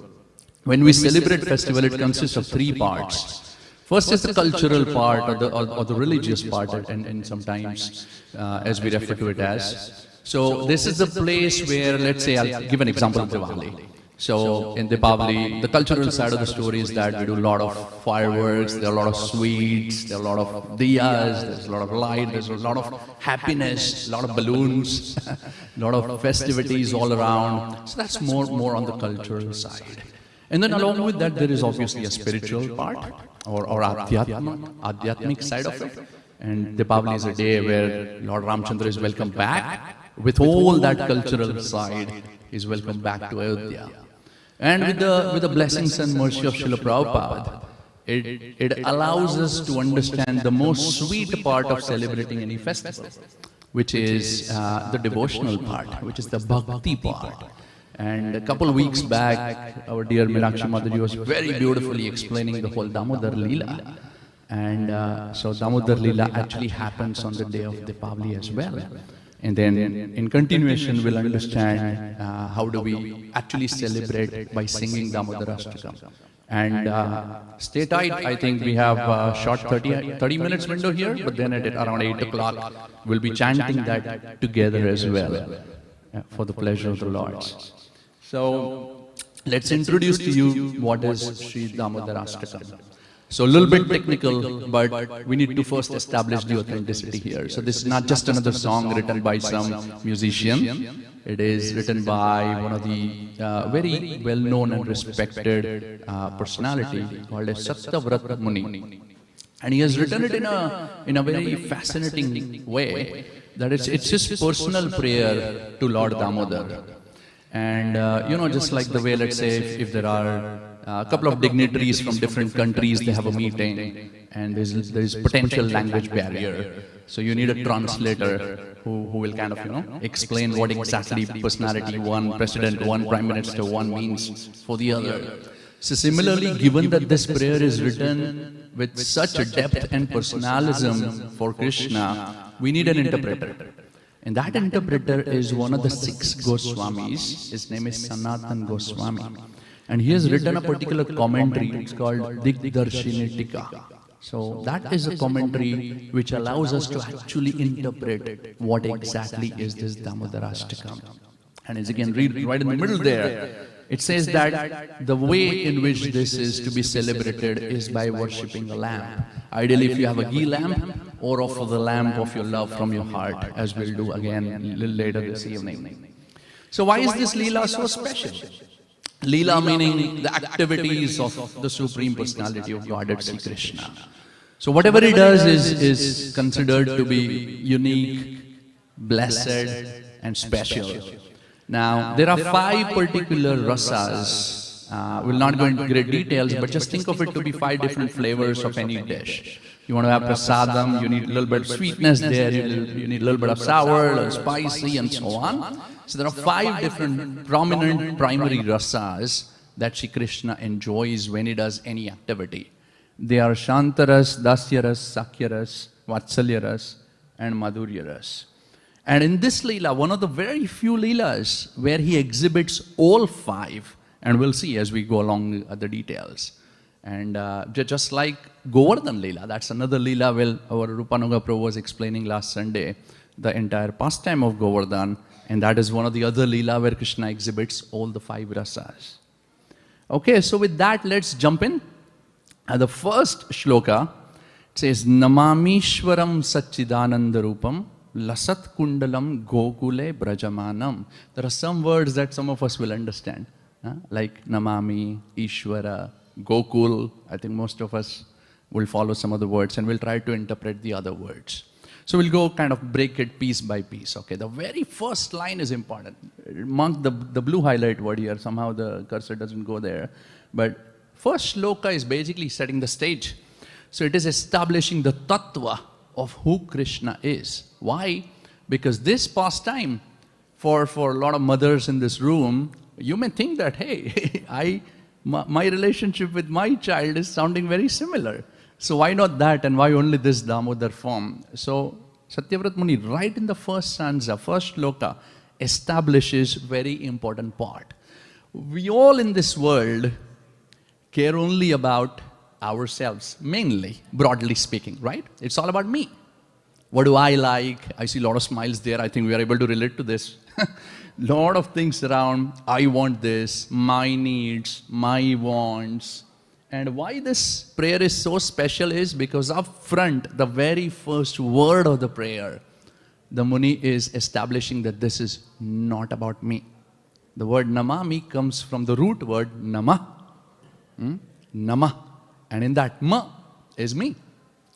when we celebrate festival, it consists of three parts. First is the cultural part or the religious part, and sometimes as we refer to it as. So this is the place where, let's say, I'll give an example of Diwali. So in Deepavali, the cultural side of the story is that we do a lot of fireworks, there are a lot of sweets, there are a lot of diyas, there's a lot of light, there's a lot of happiness, a lot of balloons, a lot of festivities all around. So that's more on the cultural side. And then along with that, there is obviously a spiritual part or adhyatmic side of it. And Deepavali is a day where Lord Ramchandra is welcomed back with all that cultural side. Is welcome back to Ayodhya. And with the blessings and mercy of Srila Prabhupada, it allows us to understand the most sweet part of celebrating any festival, which is the devotional part, which is the bhakti part. And a couple of weeks back, our dear Meenakshi Mataji was very beautifully explaining the whole Damodar Leela. And so Damodar Leela actually happens on the day of Deepavali as well. And then in continuation, we'll understand how do we actually celebrate by singing Damodar Ashtakam. And stay tight, I think we have a short 30 minutes window here, but then at around 8 o'clock, we'll be chanting that together as well for the pleasure of the Lords. So let's introduce to you what is Sri Damodar Ashtakam. So a little bit technical, but we need to first establish the authenticity here. So this is not just another song written by some musician. It is written by one of the very well-known and respected personality called as Satyavrat Muni. And he has written it in a very fascinating way, that it's his personal prayer to Lord Damodar. And just like the way, let's say, if there are a couple of dignitaries from different countries, they have a meeting, and there's potential language barrier. So you need a translator who will kind of, explain what exactly personality one, president one, prime minister one means for the other. So similarly, given that this prayer is written with such a depth and personalism for Krishna, we need an interpreter. And that interpreter is one of the 6 Goswamis. His name is Sanatan Goswami. And he has written a particular commentary. It's called Digdarshini Tika. So that is a commentary which allows us to actually interpret what exactly is this Damodar Ashtakam. And as you can read right in the middle there, it says that the way in which this is to be celebrated is by worshipping a lamp. Ideally, if you have a ghee lamp, or offer the lamp of your love from your heart, as we'll do again a little later this evening. So why is this Leela so special? Leela meaning the activities of the Supreme Personality of Godhead, Sri Krishna. So whatever he does is considered to be unique, blessed, and special. Now, there are 5 particular rasas. We'll not go into great details, but just think of it to be 5 different flavors of any dish. You want to have prasadam, you need a little bit of sweetness there, you need a little bit of sour, a little spicy, and so on. So there are 5 different prominent primary rasas that Shri Krishna enjoys when he does any activity. They are Shantaras, Dasyaras, Sakyaras, Vatsalyaras, and Madhuryaras. And in this Leela, one of the very few Leelas where he exhibits all 5, and we'll see as we go along the details. And just like Govardhan Leela, that's another Leela where our Rupanuga Prabhu was explaining last Sunday, the entire pastime of Govardhan, and that is one of the other Leela where Krishna exhibits all the 5 rasas. Okay, so with that, let's jump in. The first shloka says, Namamishwaram Satchidananda Rupam Lasat Kundalam Gokule Brajamanam. There are some words that some of us will understand, like Namami, Ishwara, Gokul. I think most of us will follow some of the words and we'll try to interpret the other words. So we'll go kind of break it piece by piece. Okay, the very first line is important. Mark the blue highlight word here. Somehow the cursor doesn't go there. But first shloka is basically setting the stage. So it is establishing the tattva of who Krishna is. Why? Because this pastime, for a lot of mothers in this room, you may think that, hey, my relationship with my child is sounding very similar. So why not that, and why only this Damodar form? So Satyavrat Muni, right in the first stanza, first shloka, establishes very important part. We all in this world care only about ourselves, mainly, broadly speaking, right? It's all about me. What do I like? I see a lot of smiles there. I think we are able to relate to this. Lot of things around, I want this, my needs, my wants. And why this prayer is so special is because up front, the very first word of the prayer, the Muni is establishing that this is not about me. The word namami comes from the root word nama. Nama. And in that, ma is me.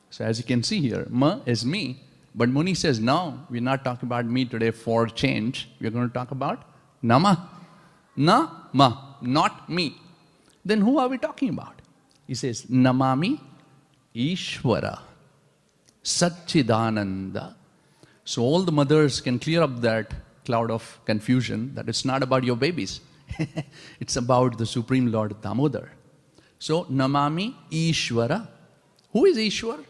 So as you can see here, ma is me. But Muni says, no, we're not talking about me today for change. We're going to talk about nama. Na-ma, not me. Then who are we talking about? He says, namami Ishvara Satchidananda. So all the mothers can clear up that cloud of confusion that it's not about your babies. It's about the Supreme Lord Damodar. So, namami Ishvara. Who is Ishwar?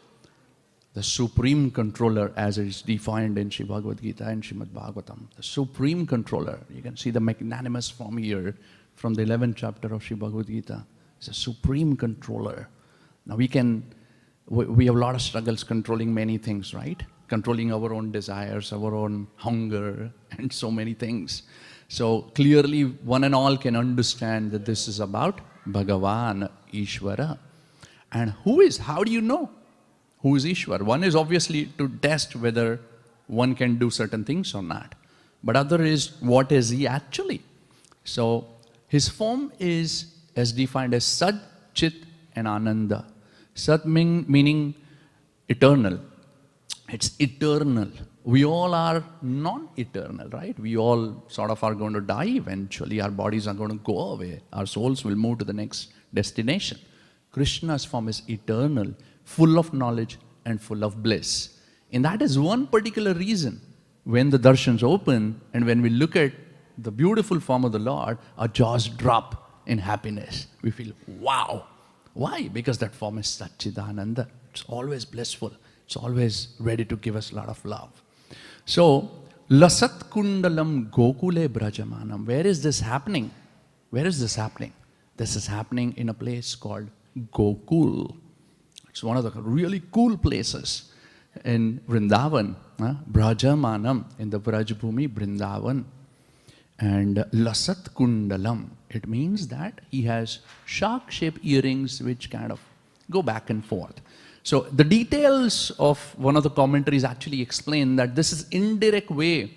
The Supreme Controller, as it is defined in Srimad Bhagavad Gita and Srimad Bhagavatam. The Supreme Controller. You can see the magnanimous form here from the 11th chapter of Srimad Bhagavad Gita. It's a Supreme Controller. Now we have a lot of struggles controlling many things, right? Controlling our own desires, our own hunger, and so many things. So clearly, one and all can understand that this is about Bhagavan, Ishvara. And how do you know who is Ishwar? One is obviously to test whether one can do certain things or not. But other is, what is he actually? So his form is as defined as Sat, Chit and Ananda. Sat meaning eternal. It's eternal. We all are non-eternal, right? We all sort of are going to die eventually. Our bodies are going to go away. Our souls will move to the next destination. Krishna's form is eternal, full of knowledge and full of bliss. And that is one particular reason when the darshans open and when we look at the beautiful form of the Lord, our jaws drop in happiness. We feel, wow. Why? Because that form is Satchidananda. It's always blissful. It's always ready to give us a lot of love. So, Lasat Kundalam Gokule Brajamanam. Where is this happening? Where is this happening? This is happening in a place called Gokul. It's one of the really cool places in Vrindavan. Brajamanam, in the Brajbhumi, Vrindavan. And Lasat Kundalam, it means that he has shark-shaped earrings which kind of go back and forth. So the details of one of the commentaries actually explain that this is indirect way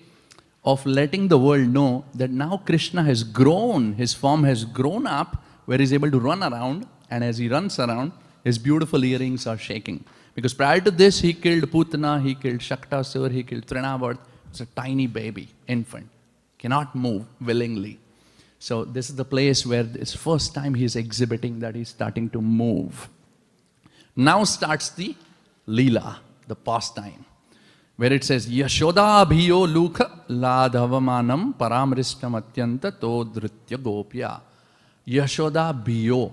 of letting the world know that now Krishna has grown, his form has grown up, where he's able to run around, and as he runs around, his beautiful earrings are shaking. Because prior to this, he killed Putana, he killed Shaktasur, he killed Trinavarth. It's a tiny baby, infant, cannot move willingly. So this is the place where it's first time he's exhibiting that he's starting to move. Now starts the Leela, the pastime, where it says, Yashoda bhiyo lukha ladhavamanam paramristam atyanta todritya gopya. Yashoda bhiyo.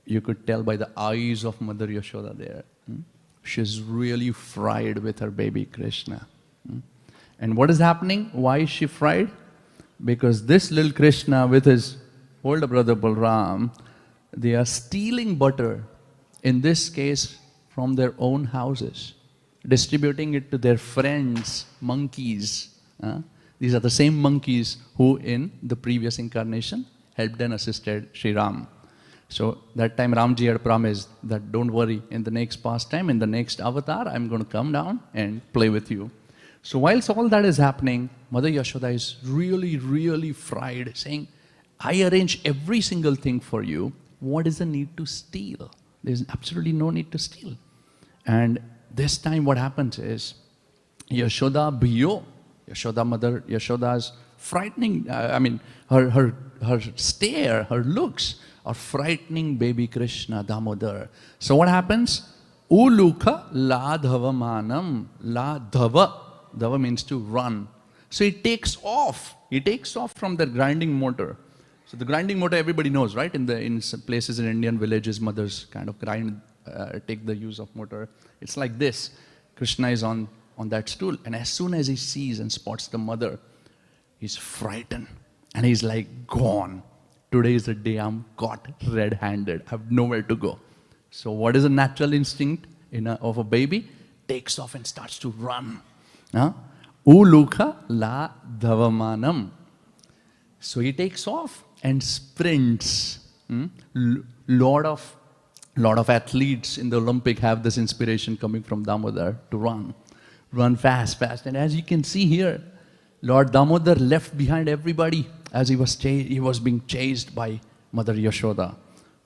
You could tell by the eyes of Mother Yashoda there. She's really fried with her baby Krishna. And what is happening? Why is she fried? Because this little Krishna with his older brother Balram, they are stealing butter, in this case, from their own houses, distributing it to their friends, monkeys. These are the same monkeys who in the previous incarnation helped and assisted Sri Ram. So that time Ramji had promised that don't worry, in the next pastime, in the next avatar, I'm going to come down and play with you. So whilst all that is happening, Mother Yashoda is really, really fried, saying, I arrange every single thing for you. What is the need to steal? There's absolutely no need to steal. And this time what happens is, Yashoda bhiyo Yashoda mother, Yashoda's frightening, her stare, her looks are frightening baby Krishna, Damodar. So what happens? Ulukha la dhavamanam, la dhava. Dhava means to run. So it takes off. It takes off from the grinding motor. So the grinding motor everybody knows, right? In some places in Indian villages, mothers kind of grind, take the use of motor. It's like this. Krishna is on that stool, and as soon as he sees and spots the mother, he's frightened. And he's like, gone. Today is the day I'm caught red-handed. I have nowhere to go. So what is a natural instinct of a baby? Takes off and starts to run. Ulukha la dhavamanam. So he takes off and sprints. Lot of athletes in the Olympic have this inspiration coming from Damodar to run fast. And as you can see here, Lord Damodar left behind everybody as he was being chased by Mother Yashoda.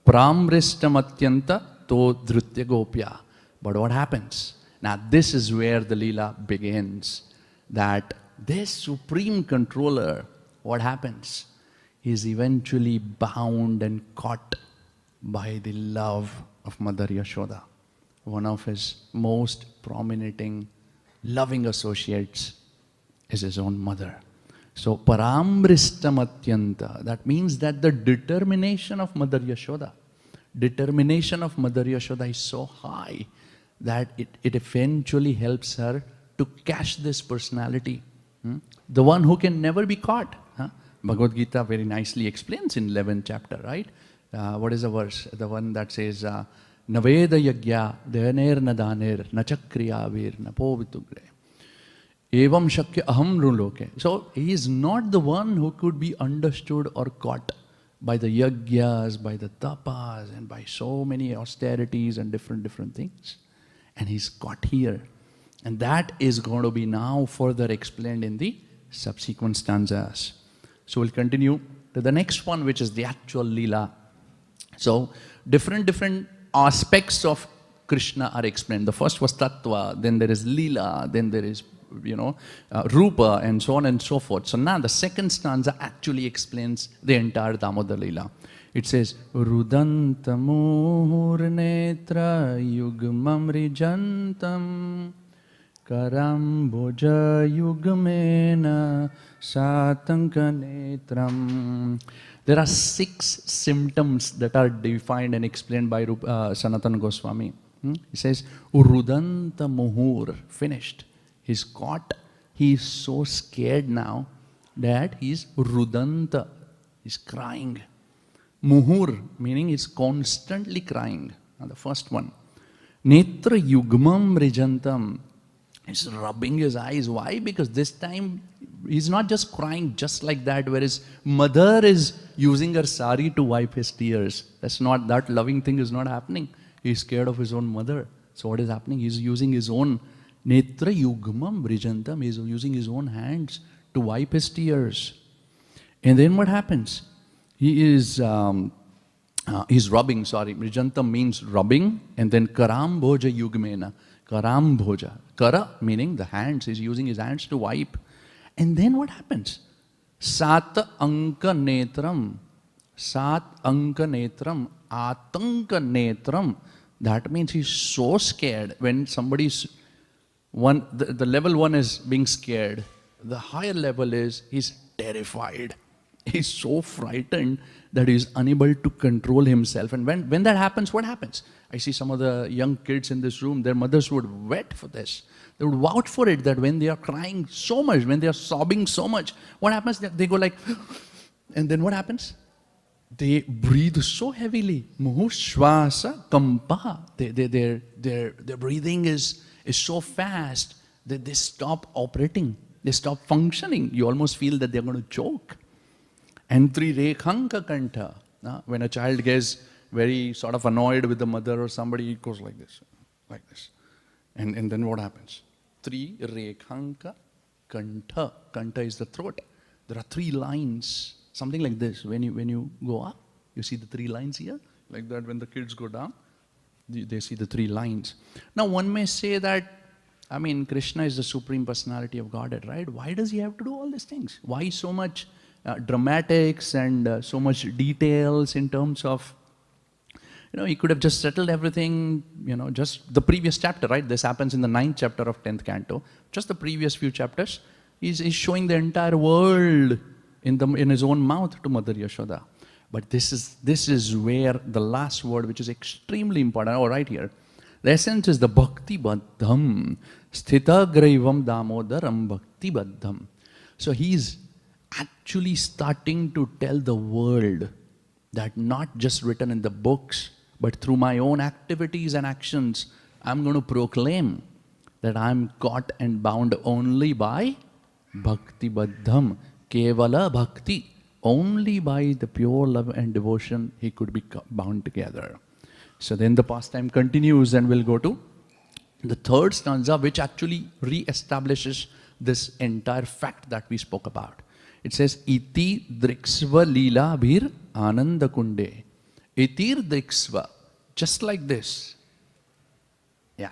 Pramristam atyanta to dhrutya gopya. But what happens? Now this is where the Leela begins. That this supreme controller, what happens? He's eventually bound and caught by the love of Mother Yashoda. One of his most prominent, loving associates is his own mother. So, paramristam atyanta, that means that the determination of Mother Yashoda is so high that it eventually helps her to catch this personality. The one who can never be caught. Bhagavad Gita very nicely explains in 11th chapter, right? What is the verse? The one that says, Naveda yagya dehaner nadaner nachakriyavir napovitugre. Evam shakya aham ruloke. So he is not the one who could be understood or caught by the yagyas, by the tapas, and by so many austerities and different things. And he's caught here. And that is going to be now further explained in the subsequent stanzas. So we'll continue to the next one, which is the actual Leela. So different aspects of Krishna are explained. The first was Tattva, then there is Leela, then there is, Rupa, and so on and so forth. So now the second stanza actually explains the entire Damodar Leela. It says, Rudanta muhur netra yugmam rijantam karamboja yugmena satanka netram. There are 6 symptoms that are defined and explained by Sanatana Goswami. He says, Rudanta muhur, finished. He's caught. He's so scared now that he's rudanta. He's crying. Muhur, meaning he's constantly crying. Now the first one. Netra yugmam rijantam. He's rubbing his eyes. Why? Because this time he's not just crying just like that, whereas mother is using her sari to wipe his tears. That loving thing is not happening. He's scared of his own mother. So what is happening? He's using his own netra yugmam brijantam. He's using his own hands to wipe his tears. And then what happens? He's rubbing, brijantam means rubbing, and then karambhoja yugmena. Karambhoja. Kara meaning the hands. He's using his hands to wipe. And then what happens? Sat anka netram. Sat anka netram. Atanka netram. That means he's so scared when somebody's the level 1 is being scared. The higher level is he's terrified. He's so frightened that he's unable to control himself. And when that happens, what happens? I see some of the young kids in this room, their mothers would wait for this. They would vouch for it, that when they are crying so much, when they are sobbing so much, what happens? They go like, and then what happens? They breathe so heavily. Muhushvasa kampa. Their breathing is so fast that they stop operating. They stop functioning. You almost feel that they're going to choke. And trirekhanka kantha. When a child gets very sort of annoyed with the mother or somebody, it goes like this. And then what happens? Trirekhanka kantha. Kantha is the throat. There are 3 lines. Something like this. When you go up, you see the 3 lines here. Like that when the kids go down, they see the 3 lines. Now one may say that I mean, Krishna is the Supreme Personality of Godhead, right? Why does he have to do all these things? Why so much dramatics and so much details in terms of, he could have just settled everything, just the previous chapter, right? This happens in the 9th chapter of 10th canto. Just the previous few chapters, he's showing the entire world in his own mouth to Mother Yashoda. But this is where the last word, which is extremely important, right here. The essence is the bhakti baddham, sthita graivam damodaram bhakti baddham. So he's actually starting to tell the world that not just written in the books, but through my own activities and actions, I'm going to proclaim that I'm caught and bound only by bhakti baddham, kevala bhakti. Only by the pure love and devotion he could be bound together. So then the pastime continues and we'll go to the third stanza, which actually re-establishes this entire fact that we spoke about. It says, Iti driksva lila bhir ananda kunde. Itir driksva. Just like this. Yeah.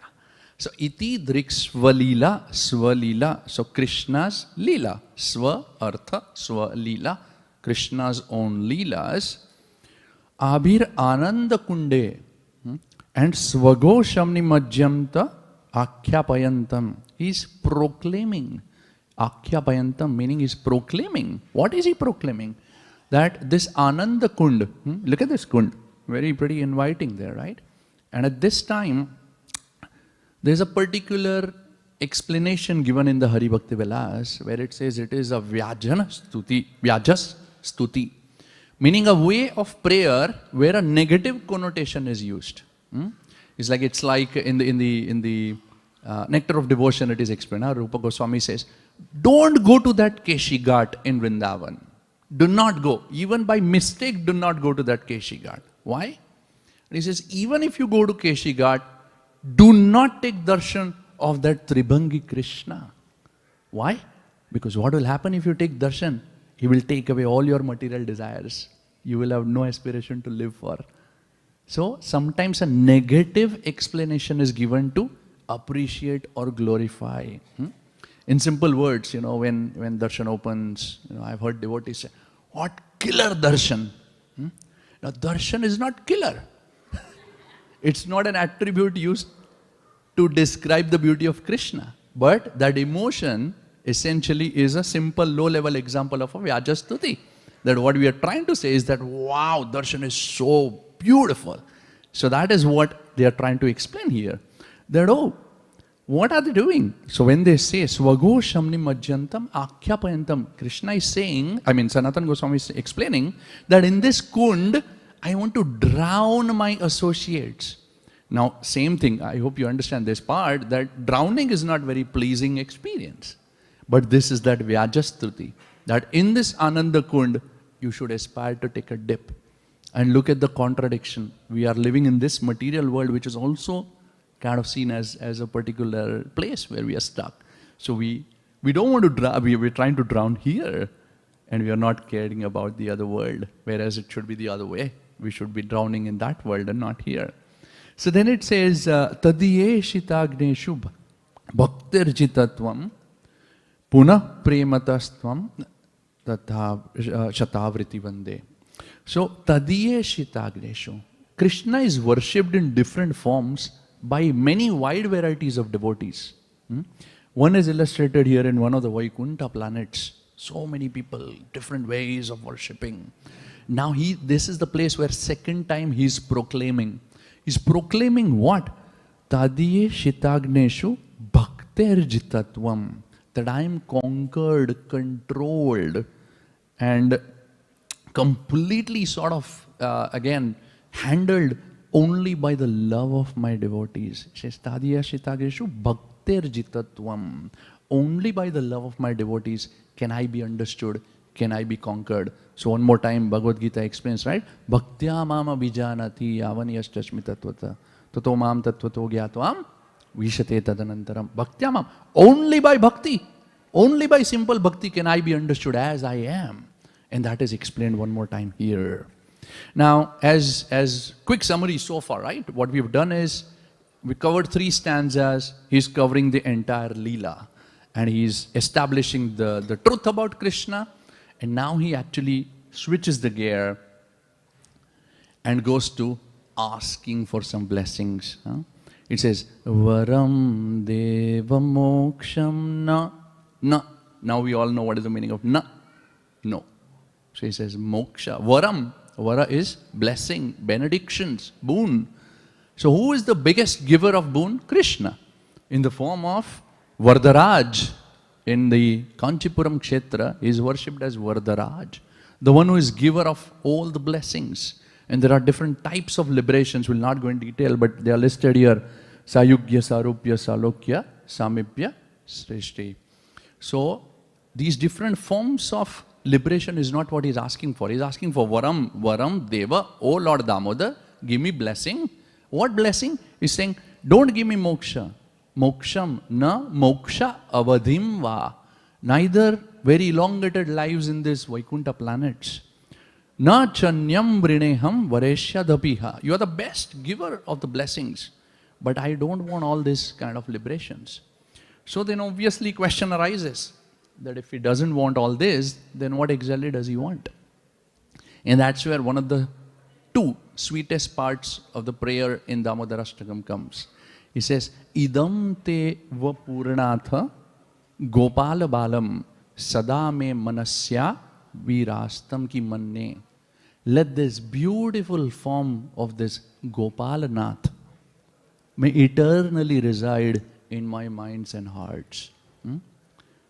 So iti driksva lila, swa lila. So Krishna's lila. Swa artha, swa lila. Krishna's own leelas, abhir ananda kunde, and svagoshamni majyamta akhyapayantam. He's proclaiming. Akhyapayantam meaning he's proclaiming. What is he proclaiming? That this Ananda Kund, look at this Kund, very pretty inviting there, right? And at this time, there's a particular explanation given in the Hari Bhakti Vilas where it says it is a Vyajas Stuti, meaning a way of prayer where a negative connotation is used. It's like in the Nectar of Devotion it is explained. Rupa Goswami says, don't go to that Keshi Ghat in Vrindavan. Do not go. Even by mistake, do not go to that Keshi Ghat. Why? And he says, even if you go to Keshi Ghat, do not take darshan of that Tribhangi Krishna. Why? Because what will happen if you take darshan? He will take away all your material desires. You will have no aspiration to live for. So sometimes a negative explanation is given to appreciate or glorify. In simple words, when darshan opens, I've heard devotees say, what killer darshan? Now darshan is not killer. It's not an attribute used to describe the beauty of Krishna. But that emotion essentially is a simple low-level example of a Vyajastuti. That what we are trying to say is that, wow, darshan is so beautiful. So that is what they are trying to explain here. That, what are they doing? So when they say, Swago Shamni Majyantam Akhyapayantam, Krishna is saying, Sanatana Goswami is explaining that in this kund, I want to drown my associates. Now, same thing, I hope you understand this part, that drowning is not very pleasing experience. But this is that Vyajastuti, that in this Ananda Kund, you should aspire to take a dip. And look at the contradiction. We are living in this material world, which is also kind of seen as a particular place where we are stuck. So we don't want to drown, we're trying to drown here, and we are not caring about the other world, whereas it should be the other way. We should be drowning in that world and not here. So then it says, Tadiye shitagneshu bhaktirjitatvam punah prematastvam tatha shatavriti vande. So, tadiye shitagneshu. Krishna is worshipped in different forms by many wide varieties of devotees. One is illustrated here in one of the Vaikunta planets. So many people, different ways of worshipping. Now this is the place where second time he is proclaiming. He's proclaiming what? Tadiye shitagneshu bhakterjitatvam. That I am conquered, controlled, and completely sort of, again, handled only by the love of my devotees. It says, Tadiya shitagreshu bhakterjitatvam. Only by the love of my devotees can I be understood, can I be conquered. So one more time, Bhagavad Gita explains, right? Bhaktya mama bijanati yavaniyastasmi tatvata tato mam tatvato gyatvam vishate tadanantaram. Bhaktya mam. Only by bhakti, only by simple bhakti can I be understood as I am. And that is explained one more time here. Now, as quick summary so far, right? What we've done is, we covered 3 stanzas. He's covering the entire Leela. And he's establishing the truth about Krishna. And now he actually switches the gear and goes to asking for some blessings. It says, Varam Deva Moksham Na. Na. Now we all know what is the meaning of Na. No. So he says, Moksha. Varam. Vara is blessing, benedictions, boon. So who is the biggest giver of boon? Krishna. In the form of Varadaraj. In the Kanchipuram Kshetra, he is worshipped as Varadaraj. The one who is giver of all the blessings. And there are different types of liberations. We'll not go in detail, but they are listed here. Sayugya, Sarupya, Salokya, Samipya, Srishti. So, these different forms of liberation is not what he's asking for. He's asking for Varam, Varam, Deva, O Lord Damodar, give me blessing. What blessing? He's saying, don't give me moksha. Moksham, na moksha avadhim va. Neither very elongated lives in this Vaikuntha planets. Na chanyam vrineham vareshya dapiha. You are the best giver of the blessings. But I don't want all this kind of liberations. So then obviously question arises that if he doesn't want all this, then what exactly does he want? And that's where one of the 2 sweetest parts of the prayer in Damodarashtakam comes. He says, Idam te vapurnatha gopala balam sada me manasya virastam ki manne. Let this beautiful form of this Gopalanath may eternally reside in my minds and hearts.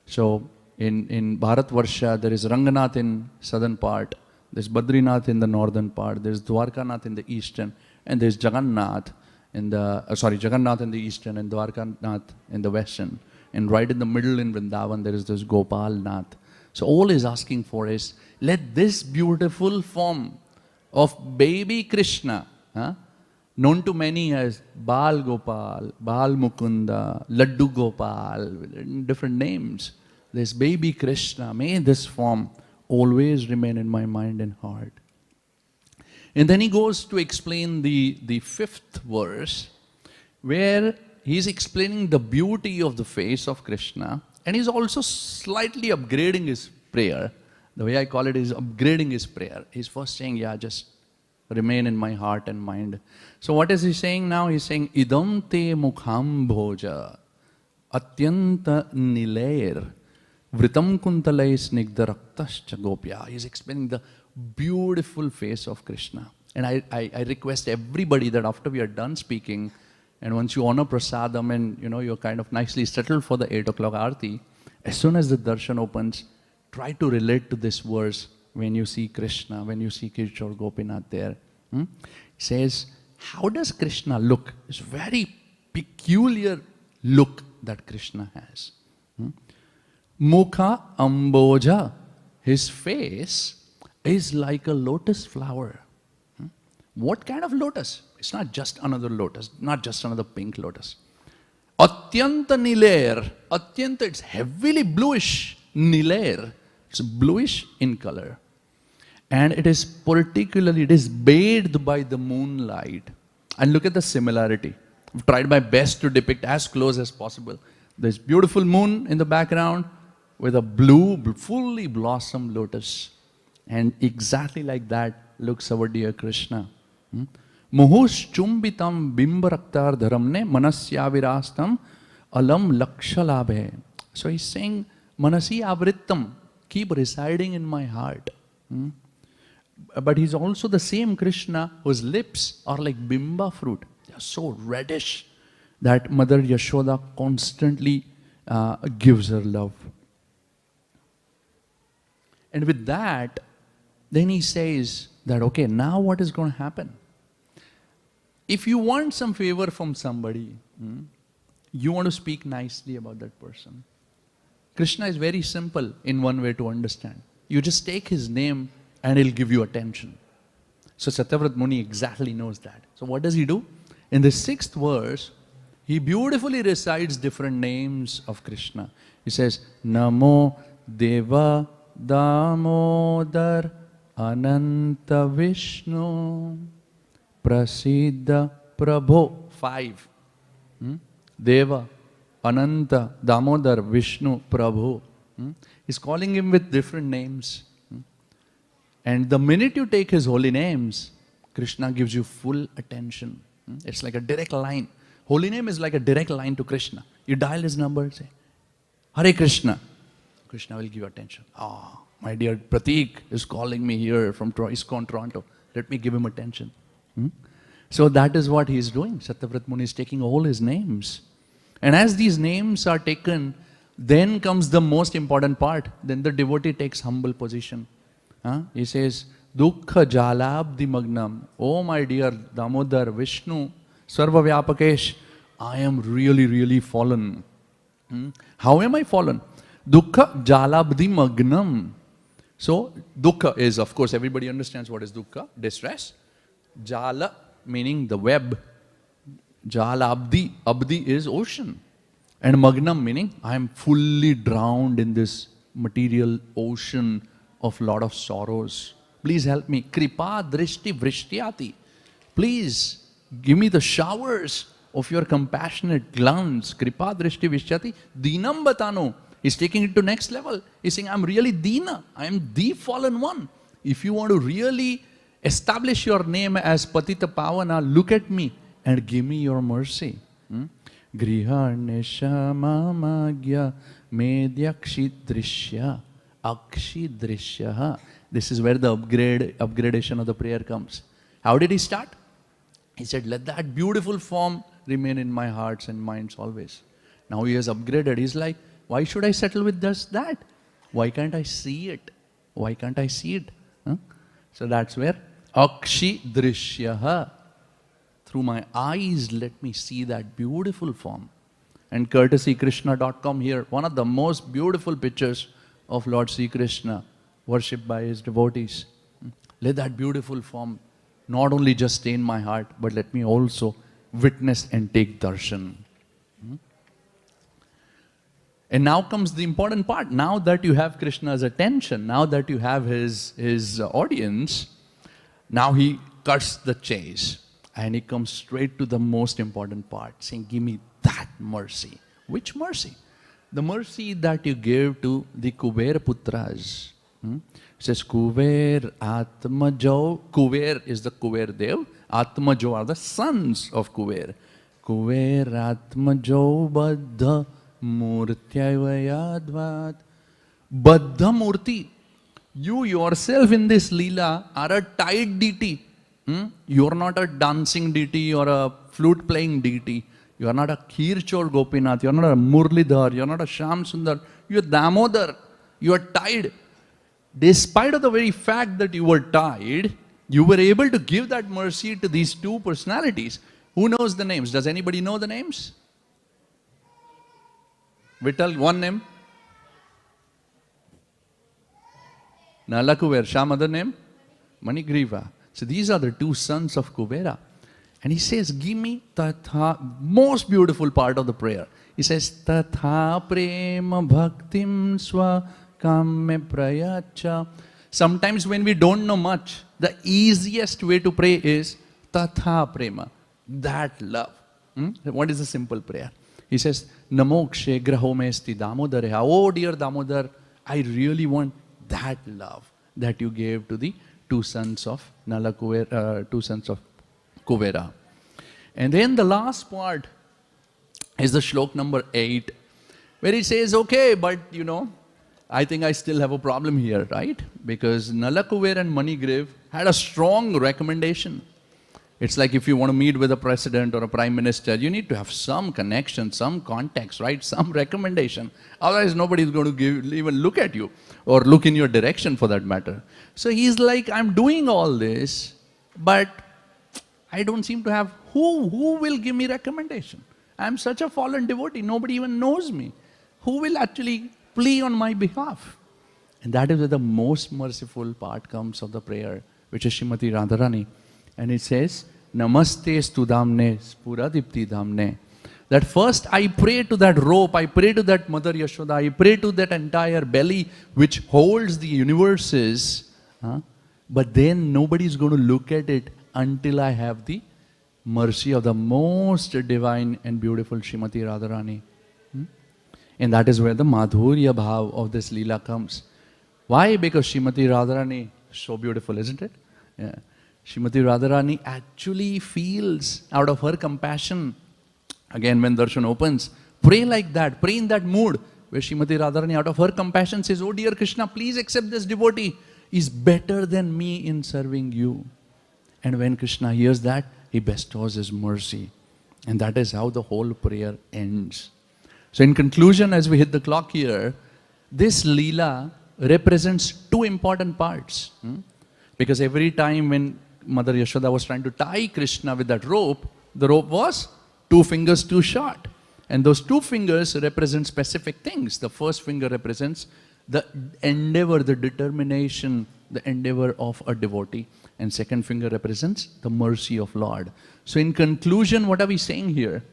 So, in Bharatvarsha, there is Ranganath in southern part, there's Badrinath in the northern part, there's Dwarkanath in the eastern, and there's Jagannath in the, Jagannath in the eastern and Dwarkanath in the western. And right in the middle in Vrindavan, there is this Gopalnath. So all he's asking for is, let this beautiful form of baby Krishna, known to many as Bal Gopal, Bal Mukunda, Laddu Gopal, different names. This baby Krishna, may this form always remain in my mind and heart. And then he goes to explain the 5th verse, where he's explaining the beauty of the face of Krishna, and he's also slightly upgrading his prayer. The way I call it is upgrading his prayer. He's first saying, yeah, just remain in my heart and mind. So what is he saying now? He's saying, Idam te mukham bhoja atyanta nilair vritam kuntalai snigdha raktascha gopya. He's explaining the beautiful face of Krishna. And I request everybody that after we are done speaking, and once you honor prasadam and you're kind of nicely settled for the 8 o'clock aarti, as soon as the darshan opens, try to relate to this verse when you see Krishna, when you see Kishore Gopinath there. He says, how does Krishna look? It's very peculiar look that Krishna has. Mukha amboja, his face is like a lotus flower. What kind of lotus? It's not just another lotus, not just another pink lotus. Atyanta nilair. Atyanta, it's heavily bluish. Nilair, it's bluish in color. And it is bathed by the moonlight. And look at the similarity. I've tried my best to depict as close as possible. There's beautiful moon in the background with a blue, fully blossomed lotus. And exactly like that looks our dear Krishna. Muhus chumbitam bimbaraktar dharamne manasyavirastam alam lakshalabhe. So he's saying, manasi avrittam, keep residing in my heart. But he's also the same Krishna whose lips are like bimba fruit. They are so reddish that Mother Yashoda constantly gives her love. And with that, then he says that, okay, now what is going to happen? If you want some favor from somebody, you want to speak nicely about that person. Krishna is very simple in one way to understand. You just take his name and he'll give you attention. So Satyavrat Muni exactly knows that. So what does he do? In the 6th verse, he beautifully recites different names of Krishna. He says, Namo Deva Damodar Ananta Vishnu Prasiddha Prabho. 5. Deva, Ananta, Damodar, Vishnu, Prabhu. He's calling him with different names. And the minute you take his holy names, Krishna gives you full attention. It's like a direct line. Holy name is like a direct line to Krishna. You dial his number, say, Hare Krishna. Krishna will give you attention. Ah, my dear Pratik is calling me here from ISKCON Toronto. Let me give him attention. So that is what he is doing. Satyavrat Muni is taking all his names. And as these names are taken, then comes the most important part. Then the devotee takes humble position. He says, Dukkha Jalabdi Magnam. Oh my dear Damodar, Vishnu, Sarva Vyapakesh, I am really, really fallen. How am I fallen? Dukkha Jalabdi Magnam. So, Dukkha is, of course, everybody understands what is Dukkha, distress. Jala meaning the web. Jalabdi, Abdi is ocean. And Magnam meaning I am fully drowned in this material ocean of lot of sorrows. Please help me. Kripa drishti vrishtyati. Please give me the showers of your compassionate glance. Kripa drishti vrishtyati. Dinam batano. He's taking it to next level. He's saying, I'm really Dina. I am the fallen one. If you want to really establish your name as Patita Pavana, look at me and give me your mercy. Griharnesha mamagya medyakshidrishya akshidrishya. This is where the upgradation of the prayer comes. How did he start? He said, let that beautiful form remain in my hearts and minds always. Now he has upgraded. He's like, why should I settle with just that? Why can't I see it? Why can't I see it? So that's where akshidrishya. Through my eyes, let me see that beautiful form. And courtesy Krishna.com here, one of the most beautiful pictures of Lord Sri Krishna, worshipped by his devotees. Let that beautiful form not only just stay in my heart, but let me also witness and take darshan. And now comes the important part. Now that you have Krishna's attention, now that you have his audience, now he cuts the chase. And he comes straight to the most important part, saying, give me that mercy. Which mercy? The mercy that you gave to the Kuber Putras. It says, Kuber Atmajo. Kuber is the Kuber Dev. Atmajo are the sons of Kuber. Kuber Atmajo Baddha Murtyayadvat. Baddha Murti. You yourself in this Leela are a tied deity. You are not a dancing deity or a flute playing deity. You are not a Kirchor Gopinath. You are not a Murlidhar. You are not a Sham Sundar. You are Damodar. You are tied. Despite of the very fact that you were tied, you were able to give that mercy to these two personalities. Who knows the names? Does anybody know the names? Vittal, one name? Nalakuver. Sham, other name? Manigriva. So these are the two sons of Kubera. And he says, give me tatha, most beautiful part of the prayer. He says, tatha prema bhaktim swa kamme prayacha. Sometimes when we don't know much, the easiest way to pray is tatha prema, that love. What is the simple prayer? He says, namokshe grahomesti damodareha. Oh dear Damodar, I really want that love that you gave to the two sons of two sons of Kuvera. And then the last part is the shlok number 8, where he says, okay, but you know, I think I still have a problem here, right? Because Nalakuver and Manigriv had a strong recommendation. It's like if you want to meet with a president or a prime minister, you need to have some connection, some context, right? Some recommendation. Otherwise, nobody is going to even look at you or look in your direction for that matter. So he's like, I'm doing all this, but I don't seem to have who will give me recommendation. I'm such a fallen devotee. Nobody even knows me. Who will actually plead on my behalf? And that is where the most merciful part comes of the prayer, which is Srimati Radharani. And it says, Namaste Studamne Spuradipti Dhamne. That first I pray to that rope, I pray to that Mother Yashoda, I pray to that entire belly which holds the universes. But then nobody is going to look at it until I have the mercy of the most divine and beautiful Srimati Radharani. And that is where the Madhurya Bhav of this Leela comes. Why? Because Srimati Radharani is so beautiful, isn't it? Yeah. Srimati Radharani actually feels out of her compassion. Again, when darshan opens, pray like that, pray in that mood, where Srimati Radharani out of her compassion says, oh dear Krishna, please accept this devotee. He's better than me in serving you. And when Krishna hears that, he bestows his mercy. And that is how the whole prayer ends. So in conclusion, as we hit the clock here, this Leela represents two important parts. Because every time when Mother Yashoda was trying to tie Krishna with that rope, the rope was 2 fingers too short. And those 2 fingers represent specific things. The first finger represents the endeavor, the determination, the endeavor of a devotee. And second finger represents the mercy of Lord. So in conclusion, what are we saying here?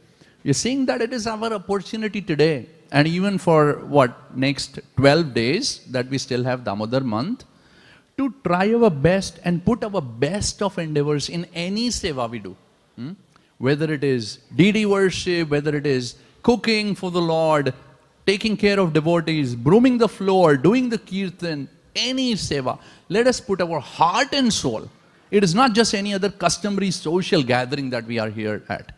We're saying that it is our opportunity today, and even for next 12 days that we still have Damodar month, to try our best and put our best of endeavors in any seva we do. Whether it is deity worship, whether it is cooking for the Lord, taking care of devotees, brooming the floor, doing the kirtan, any seva. Let us put our heart and soul. It is not just any other customary social gathering that we are here at.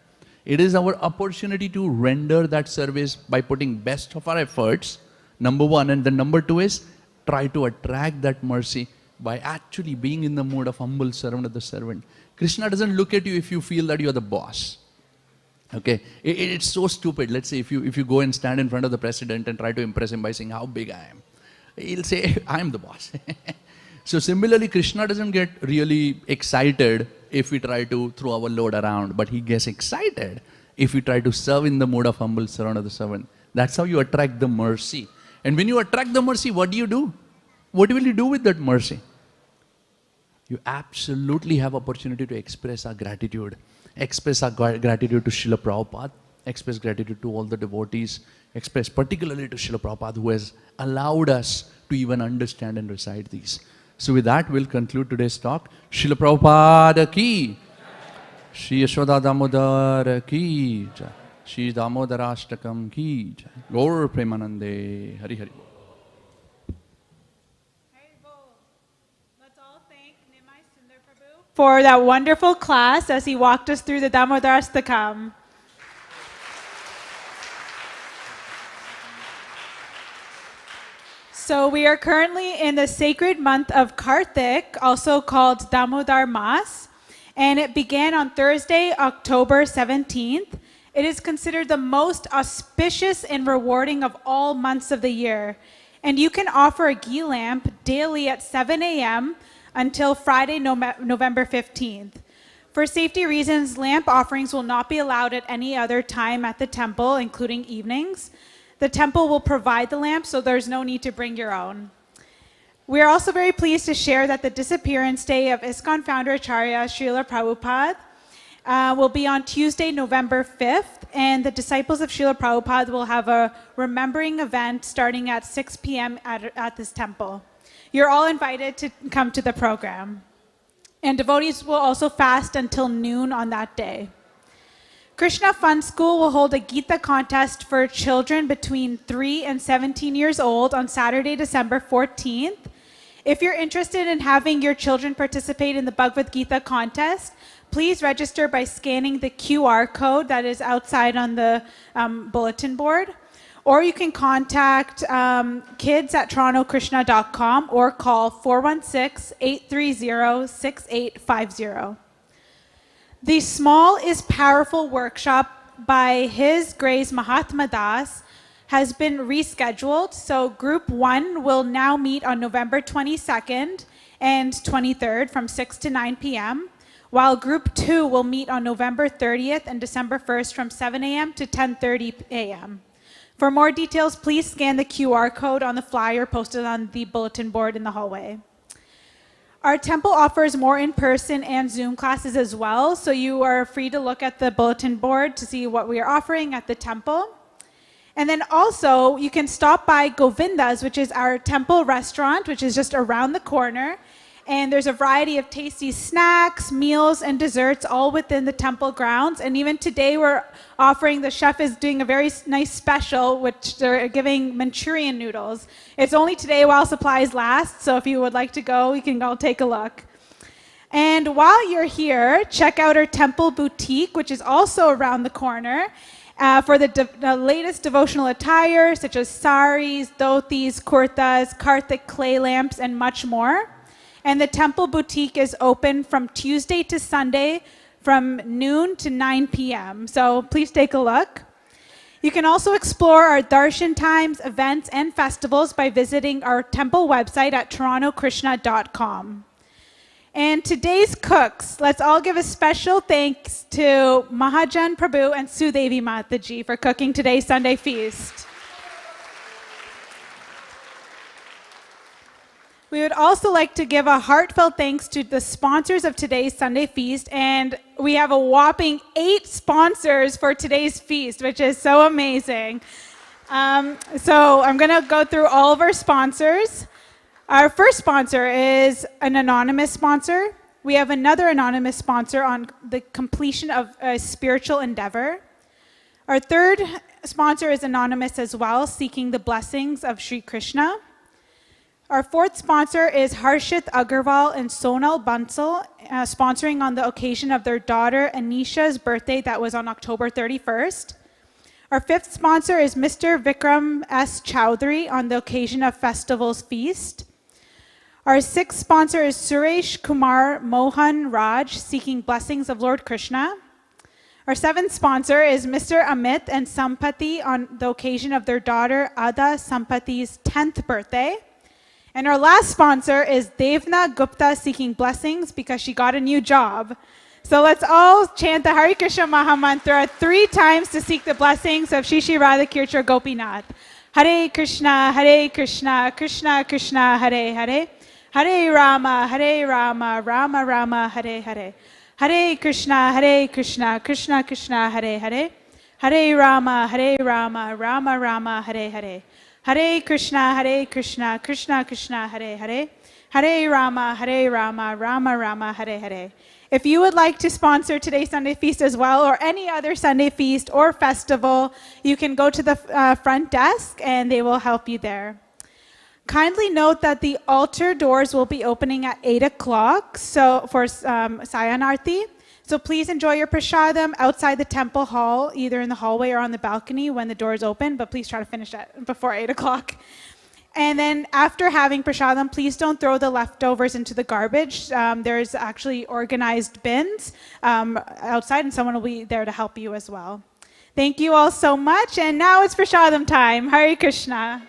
It is our opportunity to render that service by putting best of our efforts, number one. And then number two is try to attract that mercy by actually being in the mood of humble servant of the servant. Krishna doesn't look at you if you feel that you are the boss. Okay, it's so stupid. Let's say if you go and stand in front of the president and try to impress him by saying how big I am, he'll say, I'm the boss. So similarly, Krishna doesn't get really excited if we try to throw our load around, but he gets excited if we try to serve in the mood of humble servant of the servant. That's how you attract the mercy. And when you attract the mercy, what do? What will you do with that mercy? You absolutely have opportunity to express our gratitude. Express our gratitude to Srila Prabhupada, express gratitude to all the devotees, express particularly to Srila Prabhupada who has allowed us to even understand and recite these. So with that, we'll conclude today's talk. Srila Prabhupada ki, Shri Yashoda Damodar ki, Shri Damodarashtakam ki, Gaur Premanande, Hari Hari. For that wonderful class as he walked us through the Damodarastakam. So we are currently in the sacred month of Karthik, also called Damodar Mas, and it began on Thursday, October 17th. It is considered the most auspicious and rewarding of all months of the year. And you can offer a ghee lamp daily at 7 a.m. until Friday, November 15th. For safety reasons, lamp offerings will not be allowed at any other time at the temple, including evenings. The temple will provide the lamp, so there's no need to bring your own. We are also very pleased to share that the disappearance day of ISKCON founder Acharya Srila Prabhupada will be on Tuesday, November 5th, and the disciples of Srila Prabhupada will have a remembering event starting at 6 p.m. at this temple. You're all invited to come to the program. And devotees will also fast until noon on that day. Krishna Fun School will hold a Gita contest for children between 3 and 17 years old on Saturday, December 14th. If you're interested in having your children participate in the Bhagavad Gita contest, please register by scanning the QR code that is outside on the bulletin board. Or you can contact kids@torontokrishna.com or call 416-830-6850. The Small is Powerful workshop by His Grace Mahatma Das has been rescheduled. So Group 1 will now meet on November 22nd and 23rd from 6 to 9 p.m., while Group 2 will meet on November 30th and December 1st from 7 a.m. to 10:30 a.m. For more details, please scan the QR code on the flyer posted on the bulletin board in the hallway. Our temple offers more in-person and Zoom classes as well, so you are free to look at the bulletin board to see what we are offering at the temple. And then also, you can stop by Govinda's, which is our temple restaurant, which is just around the corner. And there's a variety of tasty snacks, meals, and desserts all within the temple grounds. And even today, the chef is doing a very nice special, which they're giving Manchurian noodles. It's only today while supplies last, so if you would like to go, you can go take a look. And while you're here, check out our temple boutique, which is also around the corner, for the latest devotional attire, such as saris, dhotis, kurtas, Karthik clay lamps, and much more. And the temple boutique is open from Tuesday to Sunday from noon to 9 p.m. So please take a look. You can also explore our darshan times, events, and festivals by visiting our temple website at torontokrishna.com. And today's cooks, let's all give a special thanks to Mahajan Prabhu and Sudevi Mataji for cooking today's Sunday feast. We would also like to give a heartfelt thanks to the sponsors of today's Sunday feast, and we have a whopping 8 sponsors for today's feast, which is so amazing. So I'm going to go through all of our sponsors. Our first sponsor is an anonymous sponsor. We have another anonymous sponsor on the completion of a spiritual endeavor. Our third sponsor is anonymous as well, seeking the blessings of Sri Krishna. Our fourth sponsor is Harshit Agarwal and Sonal Bansal, sponsoring on the occasion of their daughter Anisha's birthday that was on October 31st. Our fifth sponsor is Mr. Vikram S. Chowdhury on the occasion of Festival's Feast. Our sixth sponsor is Suresh Kumar Mohan Raj, seeking blessings of Lord Krishna. Our seventh sponsor is Mr. Amit and Sampati on the occasion of their daughter Ada Sampati's 10th birthday. And our last sponsor is Devna Gupta, seeking blessings because she got a new job. So let's all chant the Hare Krishna Maha Mantra 3 times to seek the blessings of Shri Shri Radhakirti Gopinath. Hare Krishna, Krishna Krishna, Hare Hare. Hare Rama, Rama Rama, Hare Hare. Hare Krishna, Krishna Krishna, Hare Hare. Hare Rama, Rama Rama, Hare Hare. Hare Krishna, Krishna Krishna, Hare Hare. Hare Rama, Rama Rama, Hare Hare. If you would like to sponsor today's Sunday Feast as well, or any other Sunday Feast or festival, you can go to the front desk and they will help you there. Kindly note that the altar doors will be opening at 8 o'clock for Sayanarthi. So please enjoy your prasadam outside the temple hall, either in the hallway or on the balcony when the doors open, but please try to finish it before 8 o'clock. And then after having prasadam, please don't throw the leftovers into the garbage. There's actually organized bins outside, and someone will be there to help you as well. Thank you all so much, and now it's prasadam time. Hare Krishna.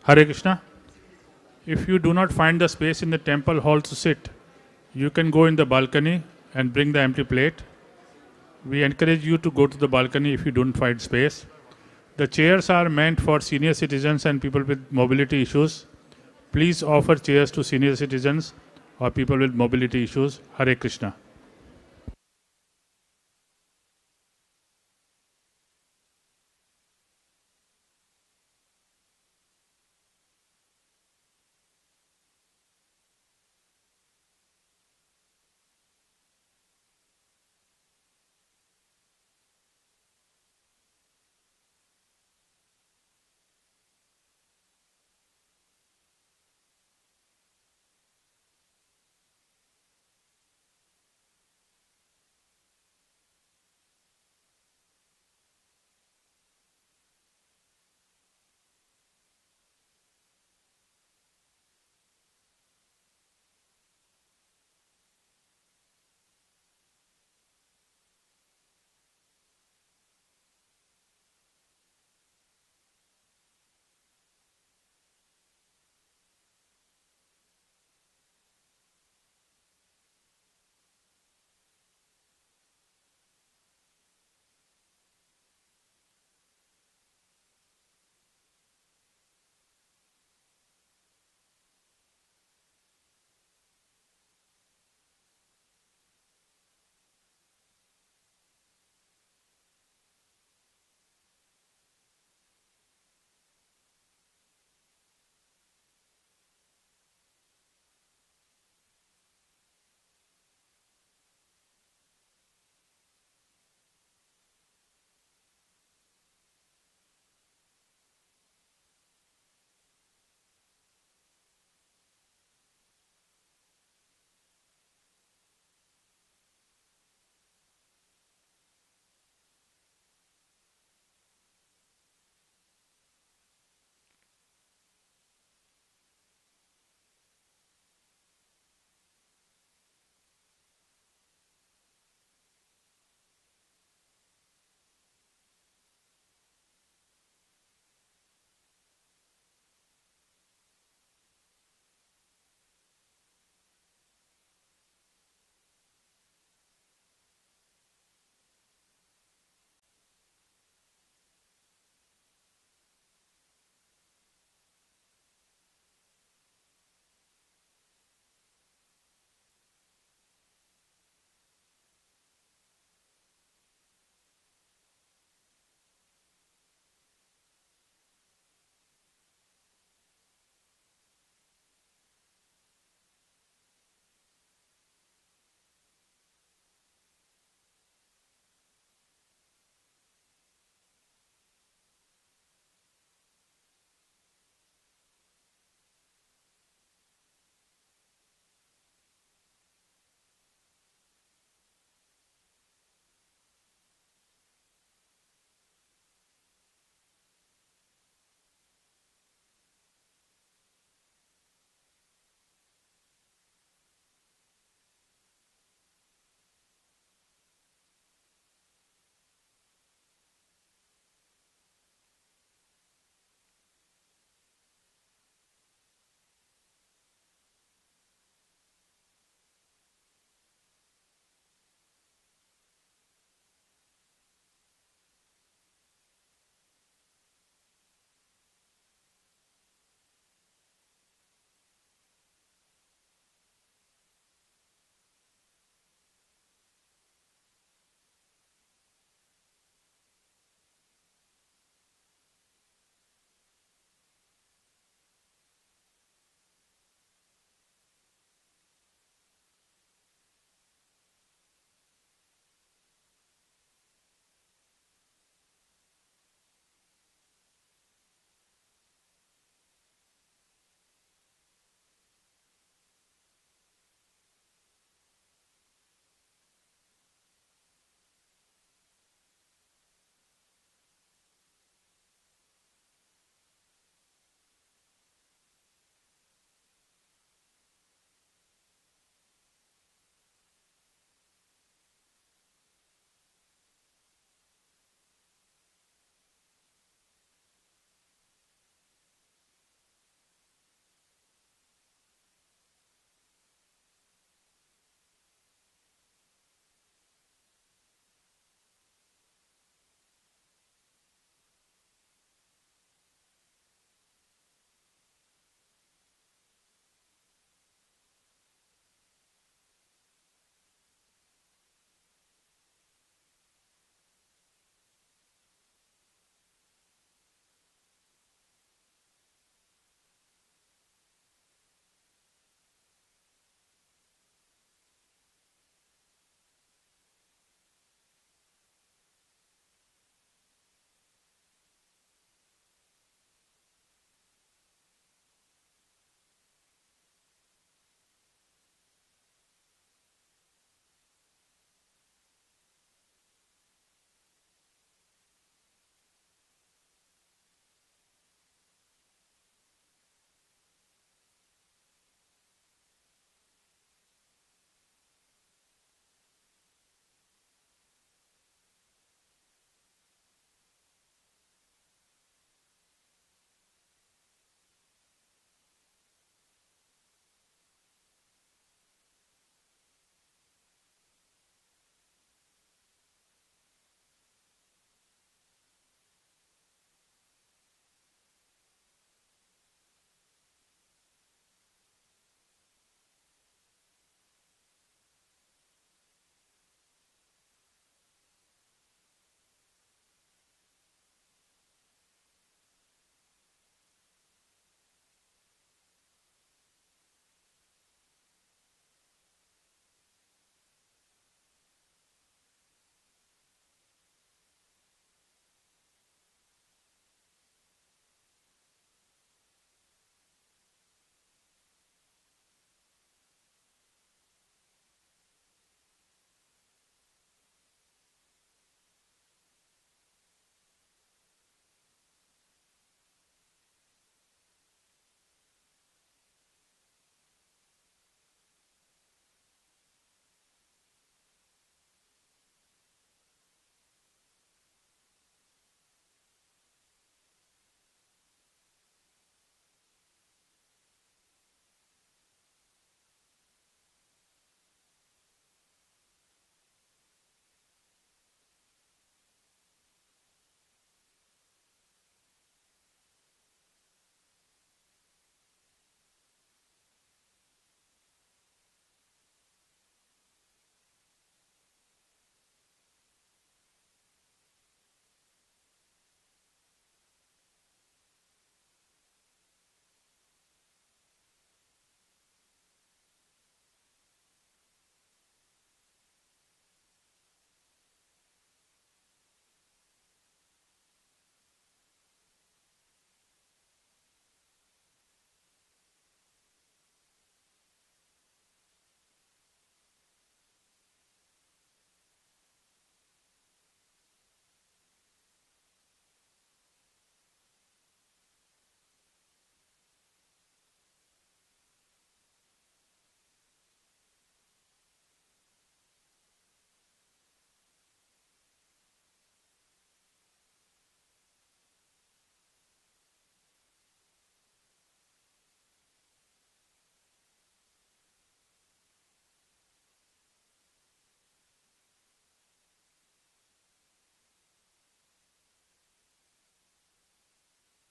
Hare Krishna. If you do not find the space in the temple hall to sit, you can go in the balcony and bring the empty plate. We encourage you to go to the balcony if you don't find space. The chairs are meant for senior citizens and people with mobility issues. Please offer chairs to senior citizens or people with mobility issues. Hare Krishna.